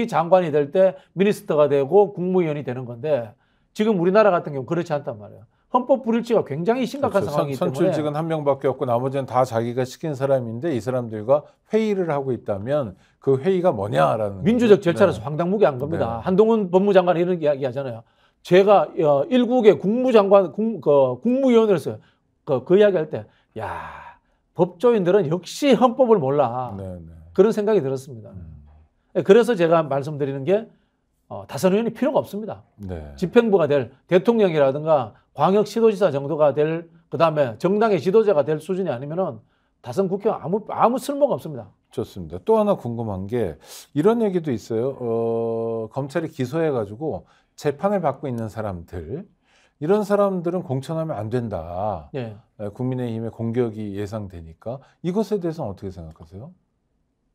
장관이 될 때 미니스터가 되고 국무위원이 되는 건데 지금 우리나라 같은 경우 그렇지 않단 말이에요. 헌법 불일치가 굉장히 심각한 그렇죠. 상황이기 때문에 선출직은 한 명밖에 없고 나머지는 다 자기가 시킨 사람인데 이 사람들과 회의를 하고 있다면 그 회의가 뭐냐라는 민주적 거죠. 절차로서 네. 황당무계한 겁니다. 네. 한동훈 법무장관이 이런 이야기 하잖아요. 제가 일국의 국무장관, 국무위원으로서 그 이야기할 때, 야, 법조인들은 역시 헌법을 몰라. 네, 네. 그런 생각이 들었습니다. 그래서 제가 말씀드리는 게 다선 의원이 필요가 없습니다. 네. 집행부가 될 대통령이라든가 광역시도지사 정도가 될 그다음에 정당의 지도자가 될 수준이 아니면은 다선 국회가 아무 쓸모가 없습니다. 좋습니다. 또 하나 궁금한 게 이런 얘기도 있어요. 검찰이 기소해가지고 재판을 받고 있는 사람들 이런 사람들은 공천하면 안 된다. 예. 국민의힘의 공격이 예상되니까 이것에 대해서는 어떻게 생각하세요?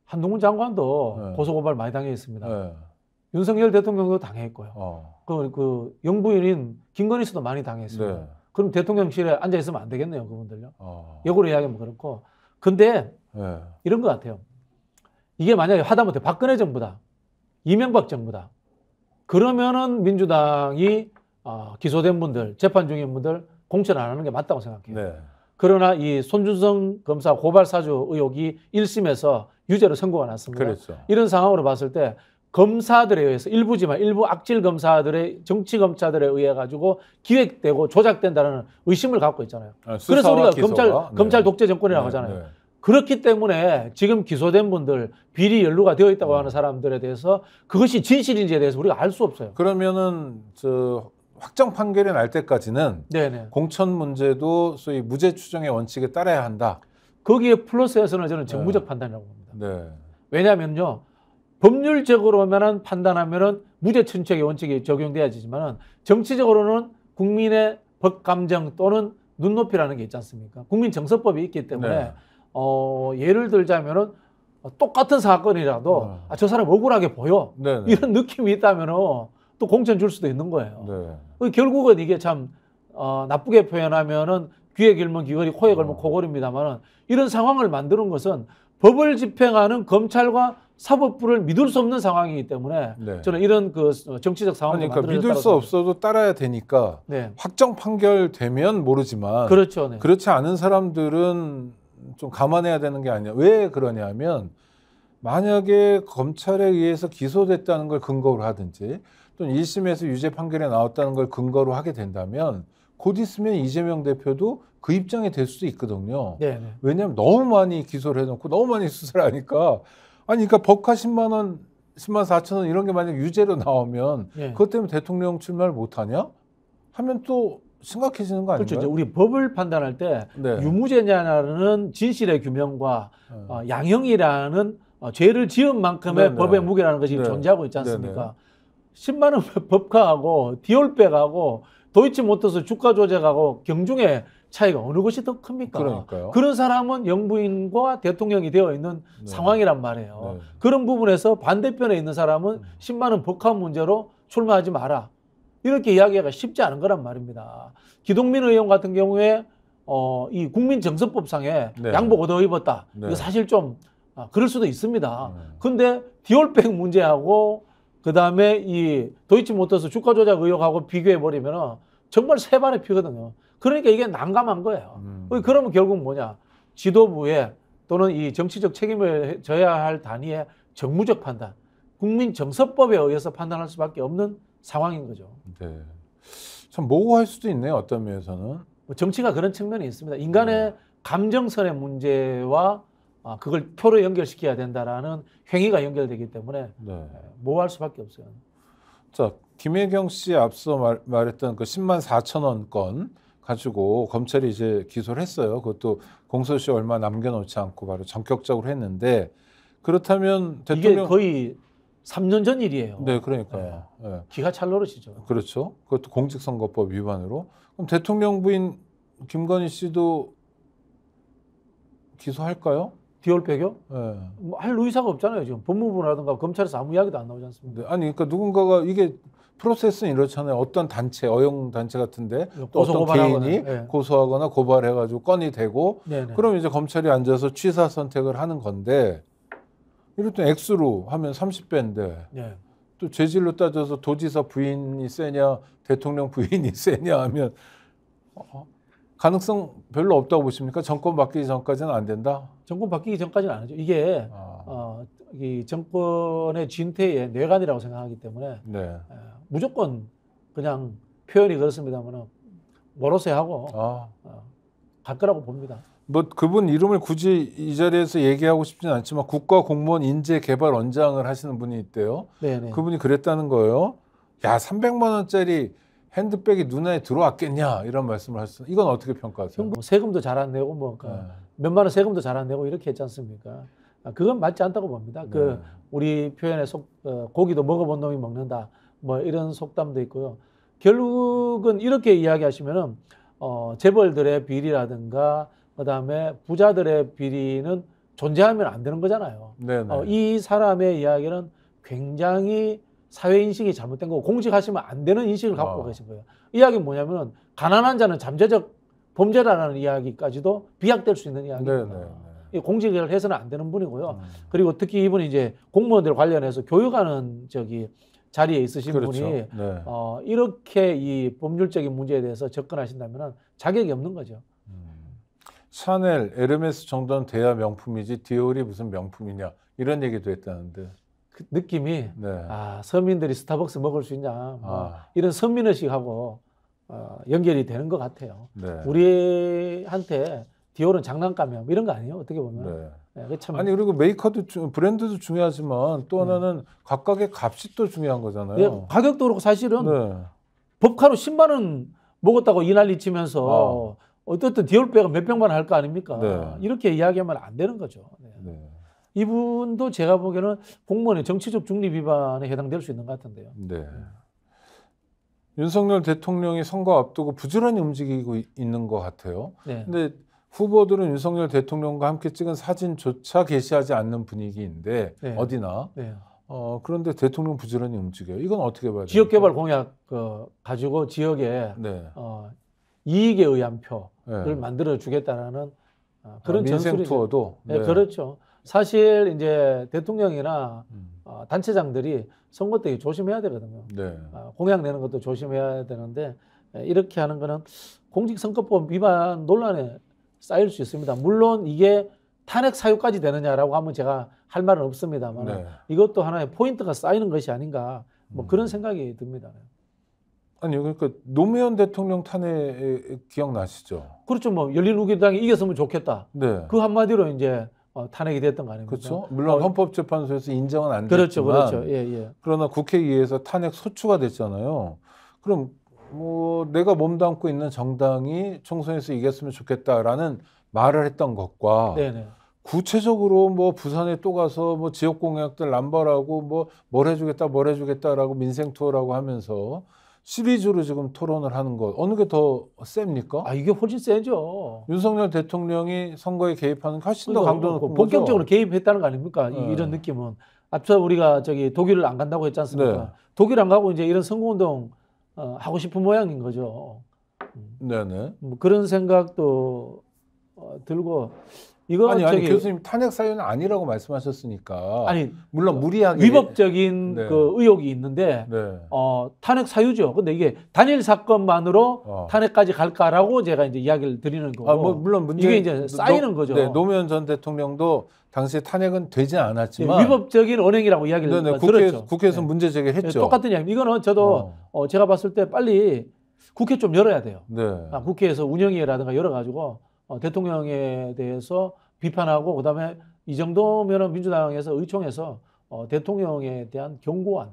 한동훈 장관도 네. 고소고발 많이 당했습니다. 네. 윤석열 대통령도 당했고요. 그 영부인인 김건희 씨도 많이 당했습니다. 네. 그럼 대통령실에 앉아 있으면 안 되겠네요, 그분들요. 어. 역으로 이야기하면 그렇고. 근데 네. 이런 것 같아요. 이게 만약에 하다못해 박근혜 정부다, 이명박 정부다. 그러면은 민주당이 기소된 분들, 재판 중인 분들 공천 안 하는 게 맞다고 생각해요. 네. 그러나 이 손준성 검사 고발 사주 의혹이 1심에서 유죄로 선고가 났습니다. 그렇죠. 이런 상황으로 봤을 때 검사들에 의해서 일부지만 일부 악질 검사들의 정치 검사들에 의해 가지고 기획되고 조작된다는 의심을 갖고 있잖아요. 그래서 우리가 검찰 독재 정권이라고 하잖아요. 네. 그렇기 때문에 지금 기소된 분들 비리 연루가 되어 있다고 하는 사람들에 대해서 그것이 진실인지에 대해서 우리가 알 수 없어요. 그러면은 확정 판결이 날 때까지는 네네. 공천 문제도 소위 무죄 추정의 원칙에 따라야 한다. 거기에 플러스에서는 저는 정무적 판단이라고 봅니다. 네. 왜냐하면요. 법률적으로만 판단하면은 무죄 추정의 원칙이 적용돼야지만은 정치적으로는 국민의 법 감정 또는 눈높이라는 게 있지 않습니까? 국민 정서법이 있기 때문에 네. 예를 들자면은 똑같은 사건이라도 저 사람 억울하게 보여. 네. 네. 이런 느낌이 있다면은 또 공천 줄 수도 있는 거예요. 네. 결국은 이게 참 나쁘게 표현하면은 귀에 걸면 귀걸이, 코에 걸면 코걸입니다만은 이런 상황을 만드는 것은 법을 집행하는 검찰과 사법부를 믿을 수 없는 상황이기 때문에 네. 저는 이런 그 정치적 상황을 그러니까 믿을 수 없어도 따라야 되니까 네. 확정 판결되면 모르지만 그렇죠. 네. 그렇지 않은 사람들은 좀 감안해야 되는 게 아니야. 왜 그러냐면 만약에 검찰에 의해서 기소됐다는 걸 근거로 하든지 또는 1심에서 유죄 판결이 나왔다는 걸 근거로 하게 된다면 곧 있으면 이재명 대표도 그 입장이 될 수도 있거든요. 네, 네. 왜냐하면 너무 많이 기소를 해놓고 너무 많이 수사를 하니까 그러니까 법카 10만 원, 10만 4천 원 이런 게 만약 유죄로 나오면 네. 그것 때문에 대통령 출마를 못하냐? 하면 또 심각해지는 거 아닌가요? 그렇죠. 이제 우리 법을 판단할 때 네. 유무죄냐는 진실의 규명과 양형이라는 죄를 지은 만큼의 네네. 법의 무게라는 것이 네. 존재하고 있지 않습니까? 10만 원 법카하고 디올백하고 도이치모터스 주가 조작하고 경중의 차이가 어느 것이 더 큽니까? 그러니까요. 그런 사람은 영부인과 대통령이 되어 있는 네. 상황이란 말이에요. 네. 그런 부분에서 반대편에 있는 사람은 10만 원 법카 문제로 출마하지 마라. 이렇게 이야기하기가 쉽지 않은 거란 말입니다. 기동민 의원 같은 경우에 이 국민정서법상에 네. 양복 얻어 입었다. 네. 이거 사실 좀 그럴 수도 있습니다. 근데 디올백 문제하고 그다음에 이 도이치모터스 주가 조작 의혹하고 비교해 버리면 정말 세 발의 피거든요. 그러니까 이게 난감한 거예요. 그러면 결국 뭐냐? 지도부에 또는 이 정치적 책임을 져야 할 단위의 정무적 판단, 국민정서법에 의해서 판단할 수밖에 없는 상황인 거죠. 네. 참 모호할 수도 있네요. 어떤 면에서는. 뭐 정치가 그런 측면이 있습니다. 인간의 감정선의 문제와 그걸 표로 연결시켜야 된다라는 행위가 연결되기 때문에 네. 모호할 수밖에 없어요. 자, 김혜경 씨 앞서 말했던 그 10만 4천 원 건 가지고 검찰이 이제 기소를 했어요. 그것도 공소시효 얼마 남겨놓지 않고 바로 전격적으로 했는데 그렇다면 이게 대통령 거의 3년 전 일이에요. 네, 그러니까요. 네. 기가 찰 노릇이죠. 그렇죠. 그것도 공직선거법 위반으로. 그럼 대통령 부인 김건희 씨도 기소할까요? 디올백이요? 네. 뭐 할 의사가 없잖아요. 지금 법무부라든가 검찰에서 아무 이야기도 안 나오지 않습니까? 네. 아니 그러니까 누군가가 이게 프로세스는 이렇잖아요. 어떤 단체, 어용 단체 같은데 또 어떤 고소고발하거나, 개인이 네. 고소하거나 고발해가지고 건이 되고 네네. 그럼 이제 검찰이 앉아서 취사 선택을 하는 건데 이럴 때 액수로 하면 30배인데 네. 또 죄질로 따져서 도지사 부인이 세냐 대통령 부인이 세냐 하면 가능성 별로 없다고 보십니까? 정권 바뀌기 전까지는 안 된다? 정권 바뀌기 전까지는 안 하죠. 이게 이 정권의 진퇴의 뇌관이라고 생각하기 때문에 네. 무조건 그냥 표현이 그렇습니다만 모로세하고 갈 거라고 봅니다. 뭐 그분 이름을 굳이 이 자리에서 얘기하고 싶지는 않지만 국가공무원 인재개발원장을 하시는 분이 있대요. 네네. 그분이 그랬다는 거예요. 야, 300만 원짜리 핸드백이 눈에 들어왔겠냐 이런 말씀을 하셨어요. 이건 어떻게 평가하세요? 뭐 세금도 잘 안 내고 뭐 몇만 원 세금도 잘 안 내고 이렇게 했지 않습니까? 그건 맞지 않다고 봅니다. 그 우리 표현에 고기도 먹어본 놈이 먹는다. 뭐 이런 속담도 있고요. 결국은 이렇게 이야기하시면은 재벌들의 비리라든가 그다음에 부자들의 비리는 존재하면 안 되는 거잖아요. 이 사람의 이야기는 굉장히 사회인식이 잘못된 거고 공직하시면 안 되는 인식을 갖고 계신 거예요. 이야기는 뭐냐면 가난한 자는 잠재적 범죄라는 이야기까지도 비약될 수 있는 이야기입니다. 공직을 해서는 안 되는 분이고요. 그리고 특히 이분이 이제 공무원들 관련해서 교육하는 자리에 있으신 분이 이렇게 이 법률적인 문제에 대해서 접근하신다면 자격이 없는 거죠. 샤넬, 에르메스 정도는 돼야 명품이지 디올이 무슨 명품이냐 이런 얘기도 했다는데 그 느낌이 서민들이 스타벅스 먹을 수 있냐 뭐 이런 서민의식하고 연결이 되는 것 같아요. 우리한테 디올은 장난감이야 뭐 이런 거 아니에요? 어떻게 보면. 참... 아니 그리고 메이커도 브랜드도 중요하지만 또 하나는 각각의 값이 또 중요한 거잖아요. 가격도 그렇고 사실은 법카로 10만 원 먹었다고 이 난리 치면서 어쨌든 디올백은 몇백만 원 할 거 아닙니까? 이렇게 이야기하면 안 되는 거죠. 이분도 제가 보기에는 공무원의 정치적 중립 위반에 해당될 수 있는 것 같은데요. 윤석열 대통령이 선거 앞두고 부지런히 움직이고 있는 것 같아요. 근데 후보들은 윤석열 대통령과 함께 찍은 사진조차 게시하지 않는 분위기인데 어디나. 그런데 대통령 부지런히 움직여요. 이건 어떻게 봐야 돼요? 지역개발 공약 가지고 지역에 이익에 의한 표를 만들어 주겠다라는 그런 민생 전술이죠. 투어도. 그렇죠. 사실 이제 대통령이나 단체장들이 선거 때 조심해야 되거든요. 공약 내는 것도 조심해야 되는데 이렇게 하는 거는 공직선거법 위반 논란에 쌓일 수 있습니다. 물론 이게 탄핵 사유까지 되느냐라고 하면 제가 할 말은 없습니다만 이것도 하나의 포인트가 쌓이는 것이 아닌가 뭐 그런 생각이 듭니다. 아니 그러니까 노무현 대통령 탄핵 기억나시죠? 그렇죠. 뭐 열린우리당이 이겼으면 좋겠다. 그 한마디로 이제 탄핵이 됐던 거 아닙니까? 그렇죠. 물론 헌법재판소에서 인정은 안 됐지만 그렇죠. 그러나 국회의회에서 탄핵 소추가 됐잖아요. 그럼 뭐 내가 몸담고 있는 정당이 총선에서 이겼으면 좋겠다라는 말을 했던 것과 구체적으로 뭐 부산에 또 가서 뭐 지역 공약들 남발하고 뭘 해주겠다라고 민생 투어라고 하면서 시리즈로 지금 토론을 하는 것 어느 게 더 셉니까? 이게 훨씬 세죠. 윤석열 대통령이 선거에 개입하는 게 훨씬 더 강도 높은 거죠. 본격적으로 개입했다는 거 아닙니까? 이런 느낌은 앞서 우리가 독일을 안 간다고 했지 않습니까? 독일 안 가고 이제 이런 선거운동 하고 싶은 모양인 거죠. 네네. 뭐 그런 생각도 들고 이거 아니 저기 교수님 탄핵 사유는 아니라고 말씀하셨으니까. 아니 물론 무리하게 위법적인 네. 그 의혹이 있는데 네. 탄핵 사유죠. 근데 이게 단일 사건만으로 탄핵까지 갈까라고 제가 이제 이야기를 드리는 거고. 뭐 물론 문제 이게 이제 쌓이는 거죠. 네, 노무현 전 대통령도 당시 탄핵은 되지 않았지만 위법적인 언행이라고 이야기를 네네, 들었죠. 국회에서 네. 문제 제기했죠. 똑같은 이야기. 이거는 저도 제가 봤을 때 빨리 국회 좀 열어야 돼요. 네. 국회에서 운영위라든가 열어가지고 대통령에 대해서 비판하고 그다음에 이 정도면은 민주당에서 의총에서 대통령에 대한 경고안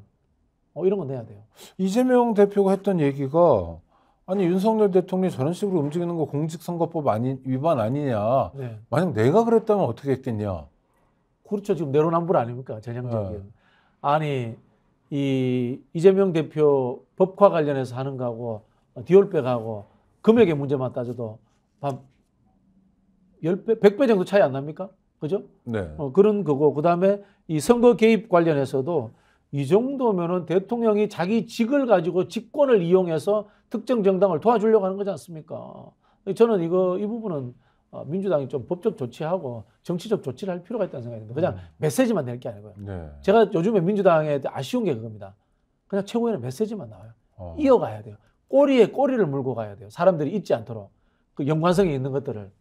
이런 건 내야 돼요. 이재명 대표가 했던 얘기가 아니 윤석열 대통령이 저런 식으로 움직이는 거 공직선거법 위반 아니냐. 네. 만약 내가 그랬다면 어떻게 했겠냐. 그렇죠. 지금 내로남불 아닙니까? 전형적인. 네. 아니 이재명 대표 법과 관련해서 하는 거하고 디올백하고 금액의 문제만 따져도 한 10배, 100배 정도 차이 안 납니까? 그죠? 네. 그런 거고 그다음에 이 선거 개입 관련해서도 이 정도면은 대통령이 자기 직을 가지고 직권을 이용해서 특정 정당을 도와주려고 하는 거지 않습니까? 저는 이 부분은 민주당이 좀 법적 조치하고 정치적 조치를 할 필요가 있다는 생각이 듭니다. 그냥 메시지만 낼 게 아니고요. 네. 제가 요즘에 민주당에 아쉬운 게 그겁니다. 그냥 최고위는 메시지만 나와요. 이어가야 돼요. 꼬리에 꼬리를 물고 가야 돼요. 사람들이 잊지 않도록. 그 연관성이 있는 것들을.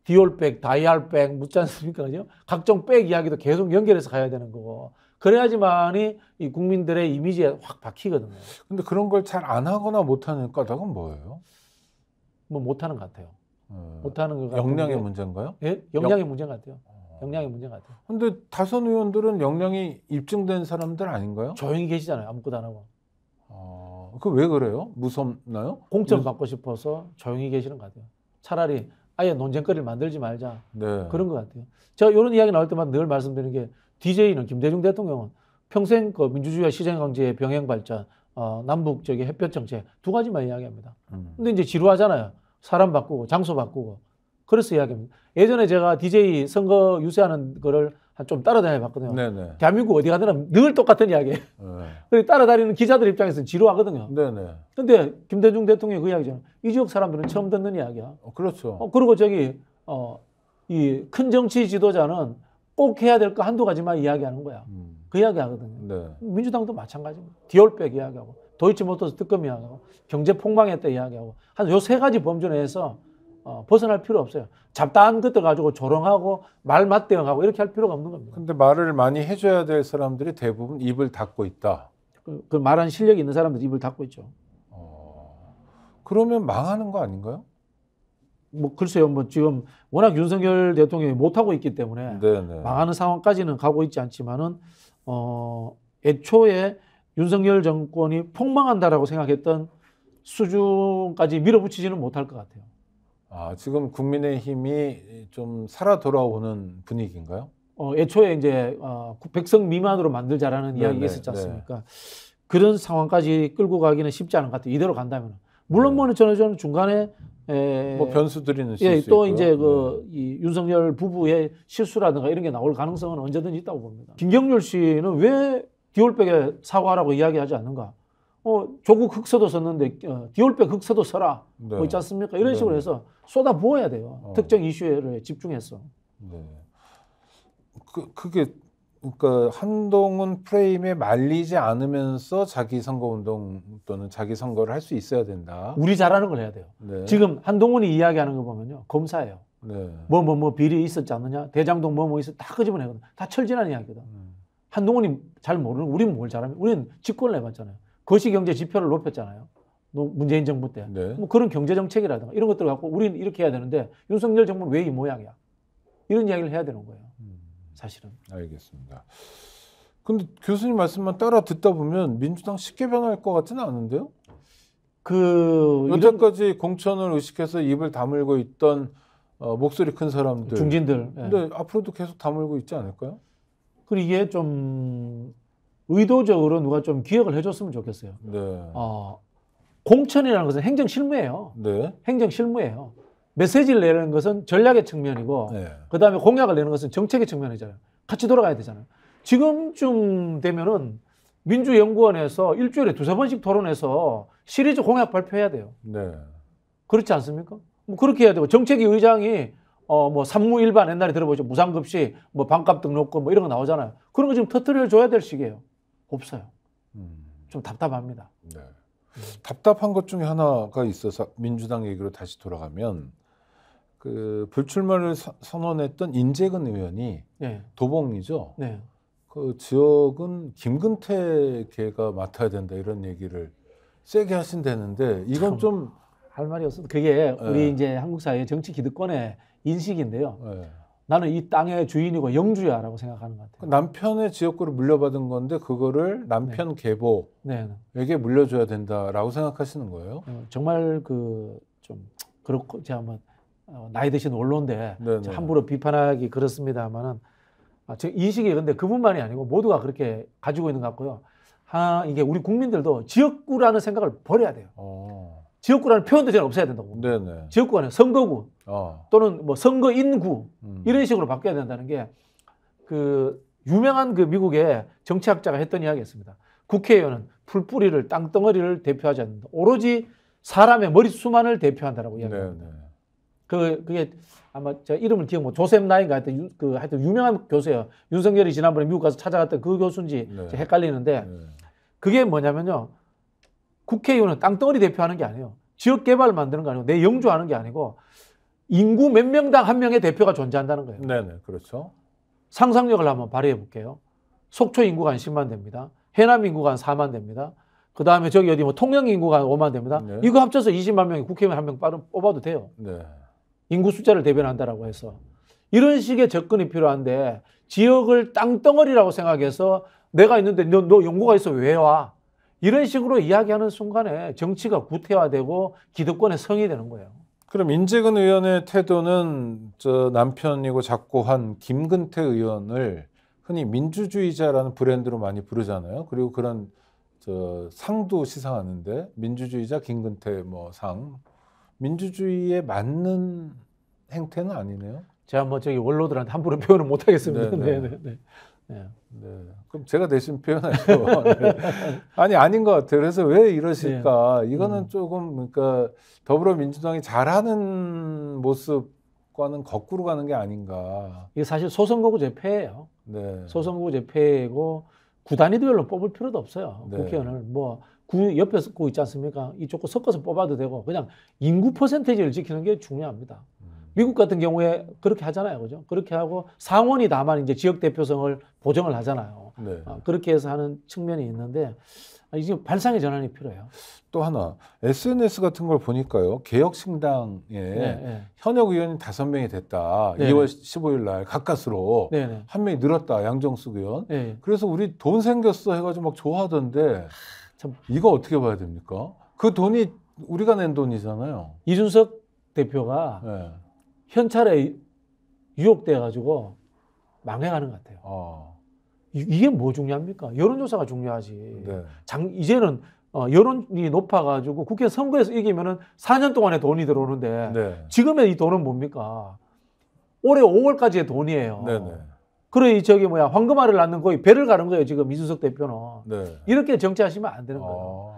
디올백, 다이알백 묻지 않습니까? 그죠? 각종 백 이야기도 계속 연결해서 가야 되는 거고. 그래야지만이 이 국민들의 이미지에 확 박히거든요. 근데 그런 걸 잘 안 하거나 못하는 까닭은 뭐예요? 뭐 못하는 것 같아요. 못하는 것 같아요. 역량의 문제인가요? 예? 역량의 문제 같아요. 역량의 문제 같아요. 근데 다선 의원들은 역량이 입증된 사람들 아닌가요? 조용히 계시잖아요. 아무것도 안 하고. 그 왜 그래요? 무섭나요? 공천 받고 싶어서 조용히 계시는 것 같아요. 차라리 아예 논쟁거리를 만들지 말자. 네. 그런 것 같아요. 제가 이런 이야기 나올 때마다 늘 말씀드리는 게 DJ는 김대중 대통령은 평생 그 민주주의와 시장경제의 병행 발전, 남북 햇볕 정책 두 가지만 이야기합니다. 근데 이제 지루하잖아요. 사람 바꾸고 장소 바꾸고. 그래서 이야기합니다. 예전에 제가 DJ 선거 유세하는 거를 좀 따라다녀 봤거든요. 네네. 대한민국 어디 가든 늘 똑같은 이야기예요. 네. 따라다니는 기자들 입장에서는 지루하거든요. 네네. 근데 김대중 대통령이 그 이야기잖아요. 이 지역 사람들은 처음 듣는 이야기야. 그렇죠. 그리고 이 큰 정치 지도자는 꼭 해야 될 거 한두 가지만 이야기하는 거야. 그 이야기 하거든요. 네. 민주당도 마찬가지입니다. 디올백 이야기하고, 도이치모터스 특검 이야기하고, 경제 폭망했다 이야기하고, 한 요 세 가지 범주 내에서 벗어날 필요 없어요. 잡다한 것들 가지고 조롱하고 말 맞대응하고 이렇게 할 필요가 없는 겁니다. 근데 말을 많이 해줘야 될 사람들이 대부분 입을 닫고 있다. 그 말하는 실력이 있는 사람들 입을 닫고 있죠. 그러면 망하는 거 아닌가요? 뭐 글쎄요, 뭐 지금 워낙 윤석열 대통령이 못하고 있기 때문에 네네. 망하는 상황까지는 가고 있지 않지만은 애초에 윤석열 정권이 폭망한다라고 생각했던 수준까지 밀어붙이지는 못할 것 같아요. 지금 국민의힘이 좀 살아 돌아오는 분위기인가요? 애초에 이제 백석 미만으로 만들자라는 이야기가 있었지 않습니까? 그런 상황까지 끌고 가기는 쉽지 않은 것 같아요. 이대로 간다면. 물론 뭐 저는 중간에 뭐 변수들이 있을 수 또 있고요. 이제 이 윤석열 부부의 실수라든가 이런 게 나올 가능성은 언제든지 있다고 봅니다. 김경률 씨는 왜 디올백에 사과하라고 이야기하지 않는가? 조국 흑서도 썼는데 디올백 흑서도 써라. 네. 뭐 있지 않습니까? 이런 식으로 해서 쏟아 부어야 돼요. 특정 이슈에 집중해서. 네. 그게 그러니까 한동훈 프레임에 말리지 않으면서 자기 선거운동 또는 자기 선거를 할 수 있어야 된다. 우리 잘하는 걸 해야 돼요. 네. 지금 한동훈이 이야기하는 거 보면요. 검사예요. 네. 뭐 비리 있었지 않느냐? 대장동 뭐 있었 다 끄집어내거든. 다 철진한 이야기거든. 한동훈이 잘 모르는 우리는 뭘 잘하면 우리는 집권을 해봤잖아요. 거시경제 지표를 높였잖아요. 문재인 정부 때. 네. 뭐 그런 경제정책이라든가 이런 것들을 갖고 우리는 이렇게 해야 되는데 윤석열 정부는 왜 이 모양이야? 이런 이야기를 해야 되는 거예요. 사실은. 알겠습니다. 근데 교수님 말씀만 따라 듣다 보면 민주당 쉽게 변할 것 같지는 않은데요? 여태까지 공천을 의식해서 입을 다물고 있던 목소리 큰 사람들. 중진들. 근데 앞으로도 계속 다물고 있지 않을까요? 그리고 이게 좀 의도적으로 누가 좀 기억을 해줬으면 좋겠어요. 네. 공천이라는 것은 행정 실무예요. 네. 행정 실무예요. 메시지를 내는 것은 전략의 측면이고 네. 그다음에 공약을 내는 것은 정책의 측면이잖아요. 같이 돌아가야 되잖아요. 지금쯤 되면은 민주연구원에서 일주일에 2~3번씩 토론해서 시리즈 공약 발표해야 돼요. 네. 그렇지 않습니까? 뭐 그렇게 해야 되고 정책위 의장이 뭐 산무일반 옛날에 들어보죠. 무상급식, 뭐 반값 등록금 뭐 이런 거 나오잖아요. 그런 거 지금 터트려 줘야 될 시기예요. 없어요. 좀 답답합니다. 네. 답답한 것 중에 하나가 있어서 민주당 얘기로 다시 돌아가면 그 불출마를 선언했던 인재근 의원이 네. 도봉이죠. 네. 그 지역은 김근태 걔가 맡아야 된다 이런 얘기를 세게 하신다는데 이건 참. 좀 할 말이 없어. 그게 우리 네. 이제 한국 사회의 정치 기득권의 인식인데요. 네. 나는 이 땅의 주인이고 영주야라고 생각하는 것 같아요. 남편의 지역구를 물려받은 건데 그거를 남편 계보에게 네. 물려줘야 된다라고 생각하시는 거예요? 정말 그 좀 그렇고 제가 뭐 나이 드신 원로인데 네네. 함부로 비판하기 그렇습니다만은 제 인식이 근데 그분만이 아니고 모두가 그렇게 가지고 있는 것 같고요. 이게 우리 국민들도 지역구라는 생각을 버려야 돼요. 지역구라는 표현도 저는 없애야 된다고 봅니다. 네네. 지역구는 선거구 또는 뭐 선거인구 이런 식으로 바뀌어야 된다는 게 그 유명한 그 미국의 정치학자가 했던 이야기가 있습니다. 국회의원은 풀뿌리를 땅덩어리를 대표하지 않는다. 오로지 사람의 머릿수만을 대표한다라고 이야기합니다. 그게 아마 제가 이름을 기억 못 조셉 나인가 하여튼 유명한 교수예요. 윤석열이 지난번에 미국 가서 찾아갔던 그 교수인지 제가 헷갈리는데 그게 뭐냐면요. 국회의원은 땅덩어리 대표하는 게 아니에요. 지역 개발을 만드는 거 아니고 내 영주하는 게 아니고 인구 몇 명당 한 명의 대표가 존재한다는 거예요. 네네, 그렇죠. 상상력을 한번 발휘해 볼게요. 속초 인구가 한 10만 됩니다. 해남 인구가 한 4만 됩니다. 그 다음에 저기 어디 뭐 통영 인구가 한 5만 됩니다. 네. 이거 합쳐서 20만 명이 국회의원 한 명 뽑아도 돼요. 네. 인구 숫자를 대변한다라고 해서 이런 식의 접근이 필요한데 지역을 땅덩어리라고 생각해서 내가 있는데 너 연구가 있어 왜 와? 이런 식으로 이야기하는 순간에 정치가 구태화되고 기득권의 성이 되는 거예요. 그럼 인재근 의원의 태도는 저 남편이고 작고한 김근태 의원을 흔히 민주주의자라는 브랜드로 많이 부르잖아요. 그리고 그런 저 상도 시상하는데 민주주의자 김근태 뭐 상. 민주주의에 맞는 행태는 아니네요. 제가 뭐 저기 원로들한테 함부로 표현을 못 하겠습니다. 네. 그럼 제가 대신 표현하죠. 네. 아닌 것 같아요. 그래서 왜 이러실까? 이거는 조금 그러니까 더불어민주당이 잘하는 모습과는 거꾸로 가는 게 아닌가. 이게 사실 소선거구제 폐예요. 네. 소선거구제 폐고 구 단위별로 뽑을 필요도 없어요. 네. 국회의원을 뭐 구 옆에 구 있지 않습니까? 이쪽 거 섞어서 뽑아도 되고 그냥 인구 퍼센테이지를 지키는 게 중요합니다. 미국 같은 경우에 그렇게 하잖아요. 그죠? 그렇게 하고 상원이 다만 이제 지역 대표성을 보정을 하잖아요. 네. 그렇게 해서 하는 측면이 있는데 이제 발상의 전환이 필요해요. 또 하나 SNS 같은 걸 보니까요. 개혁신당에 현역 의원이 5명이 됐다. 2월 15일 날 가까스로 한 명이 늘었다. 양정숙 의원. 그래서 우리 돈 생겼어 해가지고 막 좋아하던데 참. 이거 어떻게 봐야 됩니까? 그 돈이 우리가 낸 돈이잖아요. 이준석 대표가 현찰에 유혹돼 가지고 망해가는 것 같아요. 이게 뭐 중요합니까? 여론조사가 중요하지. 이제는 여론이 높아가지고 국회 선거에서 이기면은 4년 동안에 돈이 들어오는데 지금의 이 돈은 뭡니까? 올해 5월까지의 돈이에요. 그래 저기 황금알을 낳는 거의 배를 가는 거예요. 지금 이준석 대표는. 이렇게 정치하시면 안 되는 거예요.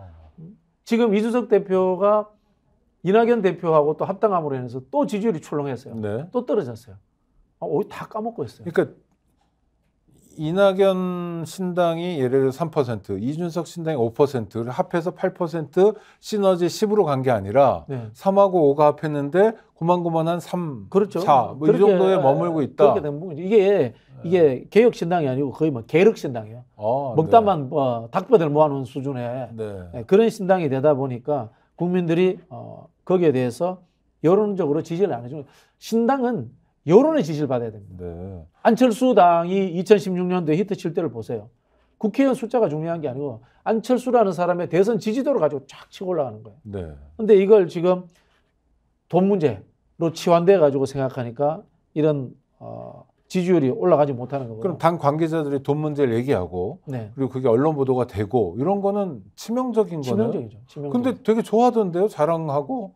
지금 이준석 대표가 이낙연 대표하고 또 합당함으로 인해서 또 지지율이 출렁했어요. 또 떨어졌어요. 다 까먹고 있어요. 그러니까 이낙연 신당이 예를 들어 3%, 이준석 신당이 5%를 합해서 8% 시너지 10으로 간 게 아니라 3하고 5가 합했는데 고만고만한 3, 그렇죠. 4, 뭐 이 정도에 머물고 있다. 그렇게 된 부분이죠. 이게 개혁 신당이 아니고 거의 뭐 계륵 신당이에요. 먹다만 닭뼈들 모아놓은 수준의 그런 신당이 되다 보니까 국민들이 거기에 대해서 여론적으로 지지를 안 해주는 신당은 여론의 지지를 받아야 됩니다. 안철수 당이 2016년도에 히트 칠 때를 보세요. 국회의원 숫자가 중요한 게 아니고 안철수라는 사람의 대선 지지도를 가지고 쫙 치고 올라가는 거예요. 근데 이걸 지금 돈 문제로 치환돼 가지고 생각하니까 이런 지지율이 올라가지 못하는 거고요. 그럼 당 관계자들이 돈 문제를 얘기하고 그리고 그게 언론 보도가 되고 이런 거는 치명적인 거네요. 치명적이죠. 근데 되게 좋아하던데요. 자랑하고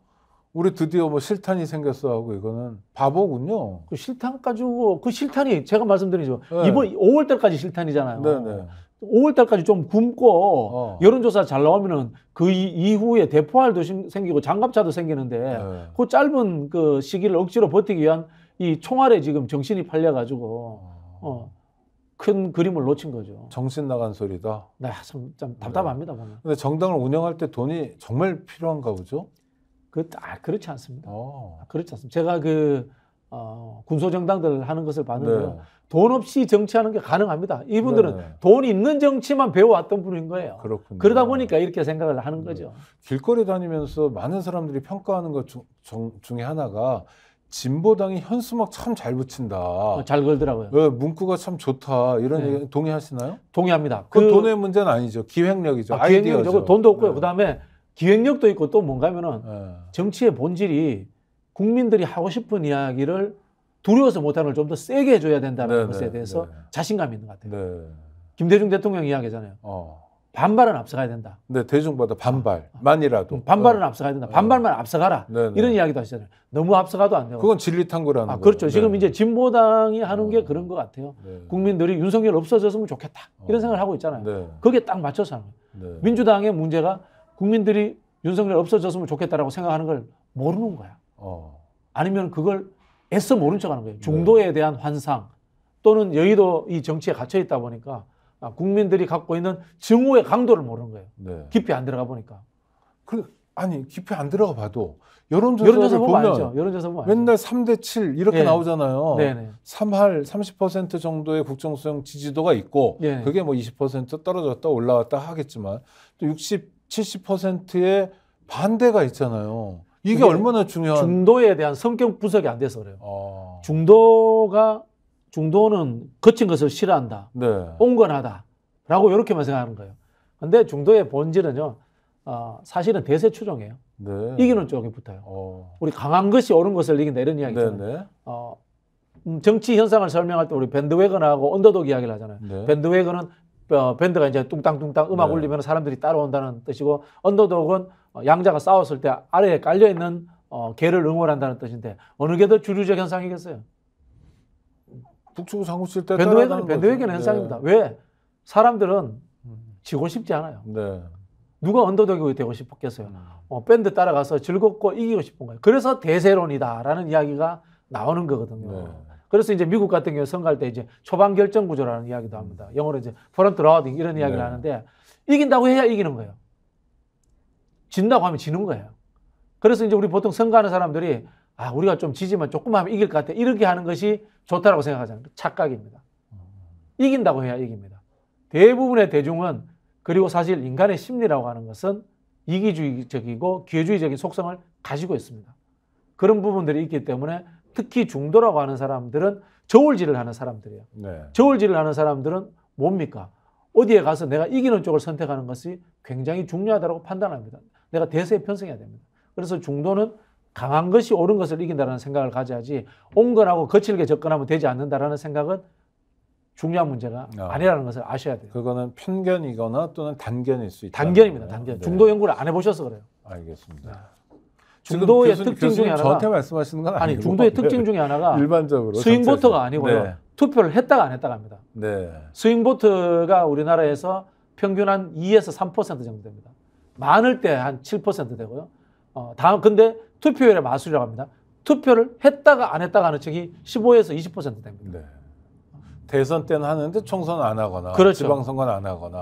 우리 드디어 뭐 실탄이 생겼어 하고 이거는 바보군요. 그 실탄 가지고 그 실탄이 제가 말씀드리죠. 이번 5월 달까지 실탄이잖아요. 5월 달까지 좀 굶고 여론조사 잘 나오면은 그 이후에 대포알도 생기고 장갑차도 생기는데 그 짧은 그 시기를 억지로 버티기 위한 이 총알에 지금 정신이 팔려가지고 큰 그림을 놓친 거죠. 정신 나간 소리다. 네, 참 답답합니다 보면. 근데 정당을 운영할 때 돈이 정말 필요한가 보죠? 그렇지 않습니다. 그렇지 않습니다. 제가 그 군소정당들 하는 것을 봤는데요. 돈 없이 정치하는 게 가능합니다. 이분들은 돈 있는 정치만 배워왔던 분인 거예요. 그렇군요. 그러다 보니까 이렇게 생각을 하는 거죠. 길거리 다니면서 많은 사람들이 평가하는 것 중에 하나가 진보당이 현수막 참 잘 붙인다. 잘 걸더라고요. 문구가 참 좋다. 이런 얘기 동의하시나요? 동의합니다. 그 돈의 문제는 아니죠. 기획력이죠. 아이디어죠. 돈도 없고요. 그다음에 기획력도 있고 또 뭔가 하면은 정치의 본질이 국민들이 하고 싶은 이야기를 두려워서 못하는 걸 좀 더 세게 해줘야 된다는 것에 대해서 자신감이 있는 것 같아요. 김대중 대통령 이야기잖아요. 반발은 앞서가야 된다. 네, 대중보다 반발만이라도. 반발은 앞서가야 된다. 반발만 앞서가라. 이런 이야기도 하시잖아요. 너무 앞서가도 안 되고. 그건 진리탐구라는 거예요. 그렇죠. 지금 이제 진보당이 하는 게 그런 것 같아요. 국민들이 윤석열 없어졌으면 좋겠다. 이런 생각을 하고 있잖아요. 거기에 딱 맞춰서 하는 거예요. 민주당의 문제가 국민들이 윤석열 없어졌으면 좋겠다라고 생각하는 걸 모르는 거야. 아니면 그걸 애써 모른 척하는 거예요. 중도에 대한 환상 또는 여의도 이 정치에 갇혀 있다 보니까 국민들이 갖고 있는 증오의 강도를 모르는 거예요. 깊이 안 들어가 보니까. 아니 깊이 안 들어가 봐도 여론조사를 보면 여론조사 보면 맨날 3대7 이렇게 나오잖아요. 네네. 3할 30% 정도의 국정수행 지지도가 있고 그게 뭐 20% 떨어졌다 올라왔다 하겠지만 또 60, 70%의 반대가 있잖아요. 이게 얼마나 중요한. 중도에 대한 성격 분석이 안 돼서 그래요. 중도는 거친 것을 싫어한다. 온건하다라고 이렇게만 생각하는 거예요. 근데 중도의 본질은요. 사실은 대세 추종이에요. 이기는 쪽에 붙어요. 우리 강한 것이 옳은 것을 이긴다 이런 이야기 있잖아요. 정치 현상을 설명할 때 우리 밴드웨건하고 언더독 이야기를 하잖아요. 밴드웨건은 밴드가 이제 뚱땅뚱땅 음악 울리면 사람들이 따라온다는 뜻이고 언더독은 양자가 싸웠을 때 아래에 깔려있는 개를 응원한다는 뜻인데 어느 게 더 주류적 현상이겠어요? 북치고 장구 칠 때 밴드웨건 현상입니다. 왜? 사람들은 지고 싶지 않아요. 누가 언더독이 되고 싶었겠어요? 밴드 따라가서 즐겁고 이기고 싶은 거예요. 그래서 대세론이다라는 이야기가 나오는 거거든요. 그래서 이제 미국 같은 경우 선거할 때 이제 초반 결정 구조라는 이야기도 합니다. 영어로 이제 프런트 라우딩 이런 이야기를 하는데 이긴다고 해야 이기는 거예요. 진다고 하면 지는 거예요. 그래서 이제 우리 보통 선거하는 사람들이 우리가 좀 지지만 조금 하면 이길 것 같아. 이렇게 하는 것이 좋다라고 생각하잖아요. 착각입니다. 이긴다고 해야 이깁니다. 대부분의 대중은 그리고 사실 인간의 심리라고 하는 것은 이기주의적이고 기회주의적인 속성을 가지고 있습니다. 그런 부분들이 있기 때문에 특히 중도라고 하는 사람들은 저울질을 하는 사람들이에요. 저울질을 하는 사람들은 뭡니까? 어디에 가서 내가 이기는 쪽을 선택하는 것이 굉장히 중요하다고 판단합니다. 내가 대세에 편승해야 됩니다. 그래서 중도는 강한 것이 옳은 것을 이긴다는 생각을 가져야지 온건하고 거칠게 접근하면 되지 않는다는 생각은 중요한 문제가 아니라는 것을 아셔야 돼요. 그거는 편견이거나 또는 단견일 수 있다. 단견입니다. 단견. 중도 연구를 안 해보셔서 그래요. 알겠습니다. 중도의 특징 중에 하나가 저한테 말씀하시는 건 아니고 중도의 특징 중에 하나가 일반적으로 스윙보터가 아니고요. 투표를 했다가 안 했다가 합니다. 스윙보터가 우리나라에서 평균 한 2에서 3% 정도 됩니다. 많을 때 한 7% 되고요. 근데 투표율의 마술이라고 합니다. 투표를 했다가 안 했다가 하는 층이 15에서 20% 됩니다. 대선 때는 하는데 총선 안 하거나 지방선거는 안 하거나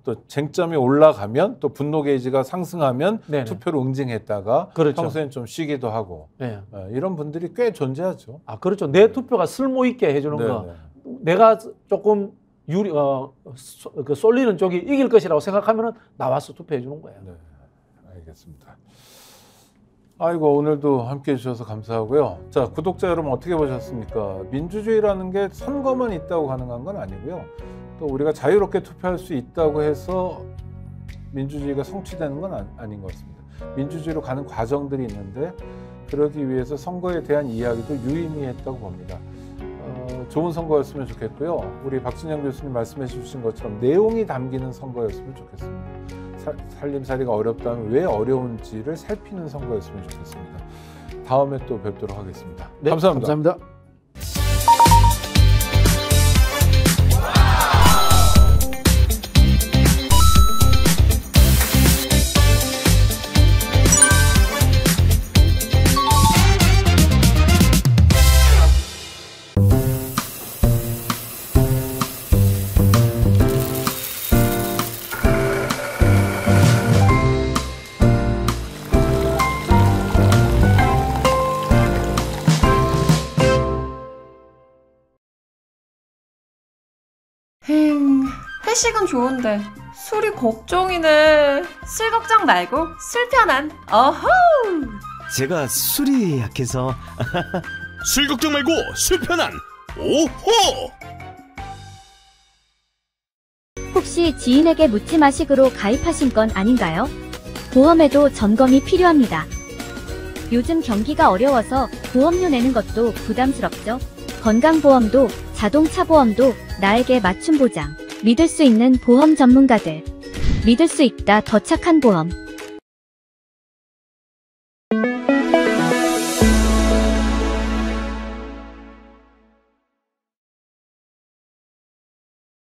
또 쟁점이 올라가면 또 분노 게이지가 상승하면 투표를 응징했다가 평소엔 좀 쉬기도 하고 이런 분들이 꽤 존재하죠. 그렇죠. 내 투표가 쓸모 있게 해주는 거. 내가 조금 쏠리는 쪽이 이길 것이라고 생각하면 나와서 투표해 주는 거예요. 알겠습니다. 아이고 오늘도 함께해 주셔서 감사하고요. 자, 구독자 여러분 어떻게 보셨습니까? 민주주의라는 게 선거만 있다고 가능한 건 아니고요. 또 우리가 자유롭게 투표할 수 있다고 해서 민주주의가 성취되는 건 아닌 것 같습니다. 민주주의로 가는 과정들이 있는데 그러기 위해서 선거에 대한 이야기도 유의미했다고 봅니다. 좋은 선거였으면 좋겠고요. 우리 박진영 교수님 말씀해 주신 것처럼 내용이 담기는 선거였으면 좋겠습니다. 살림살이가 어렵다면 왜 어려운지를 살피는 선거였으면 좋겠습니다. 다음에 또 뵙도록 하겠습니다. 감사합니다. 감사합니다. 회식은 좋은데 술이 걱정이네. 술 걱정 말고 술 편한. 어허. 제가 술이 약해서. 술 걱정 말고 술 편한 오호. 혹시 지인에게 묻지 마식으로 가입하신 건 아닌가요? 보험에도 점검이 필요합니다. 요즘 경기가 어려워서 보험료 내는 것도 부담스럽죠? 건강보험도 자동차 보험도 나에게 맞춤 보장. 믿을 수 있는 보험 전문가들. 믿을 수 있다 더 착한 보험.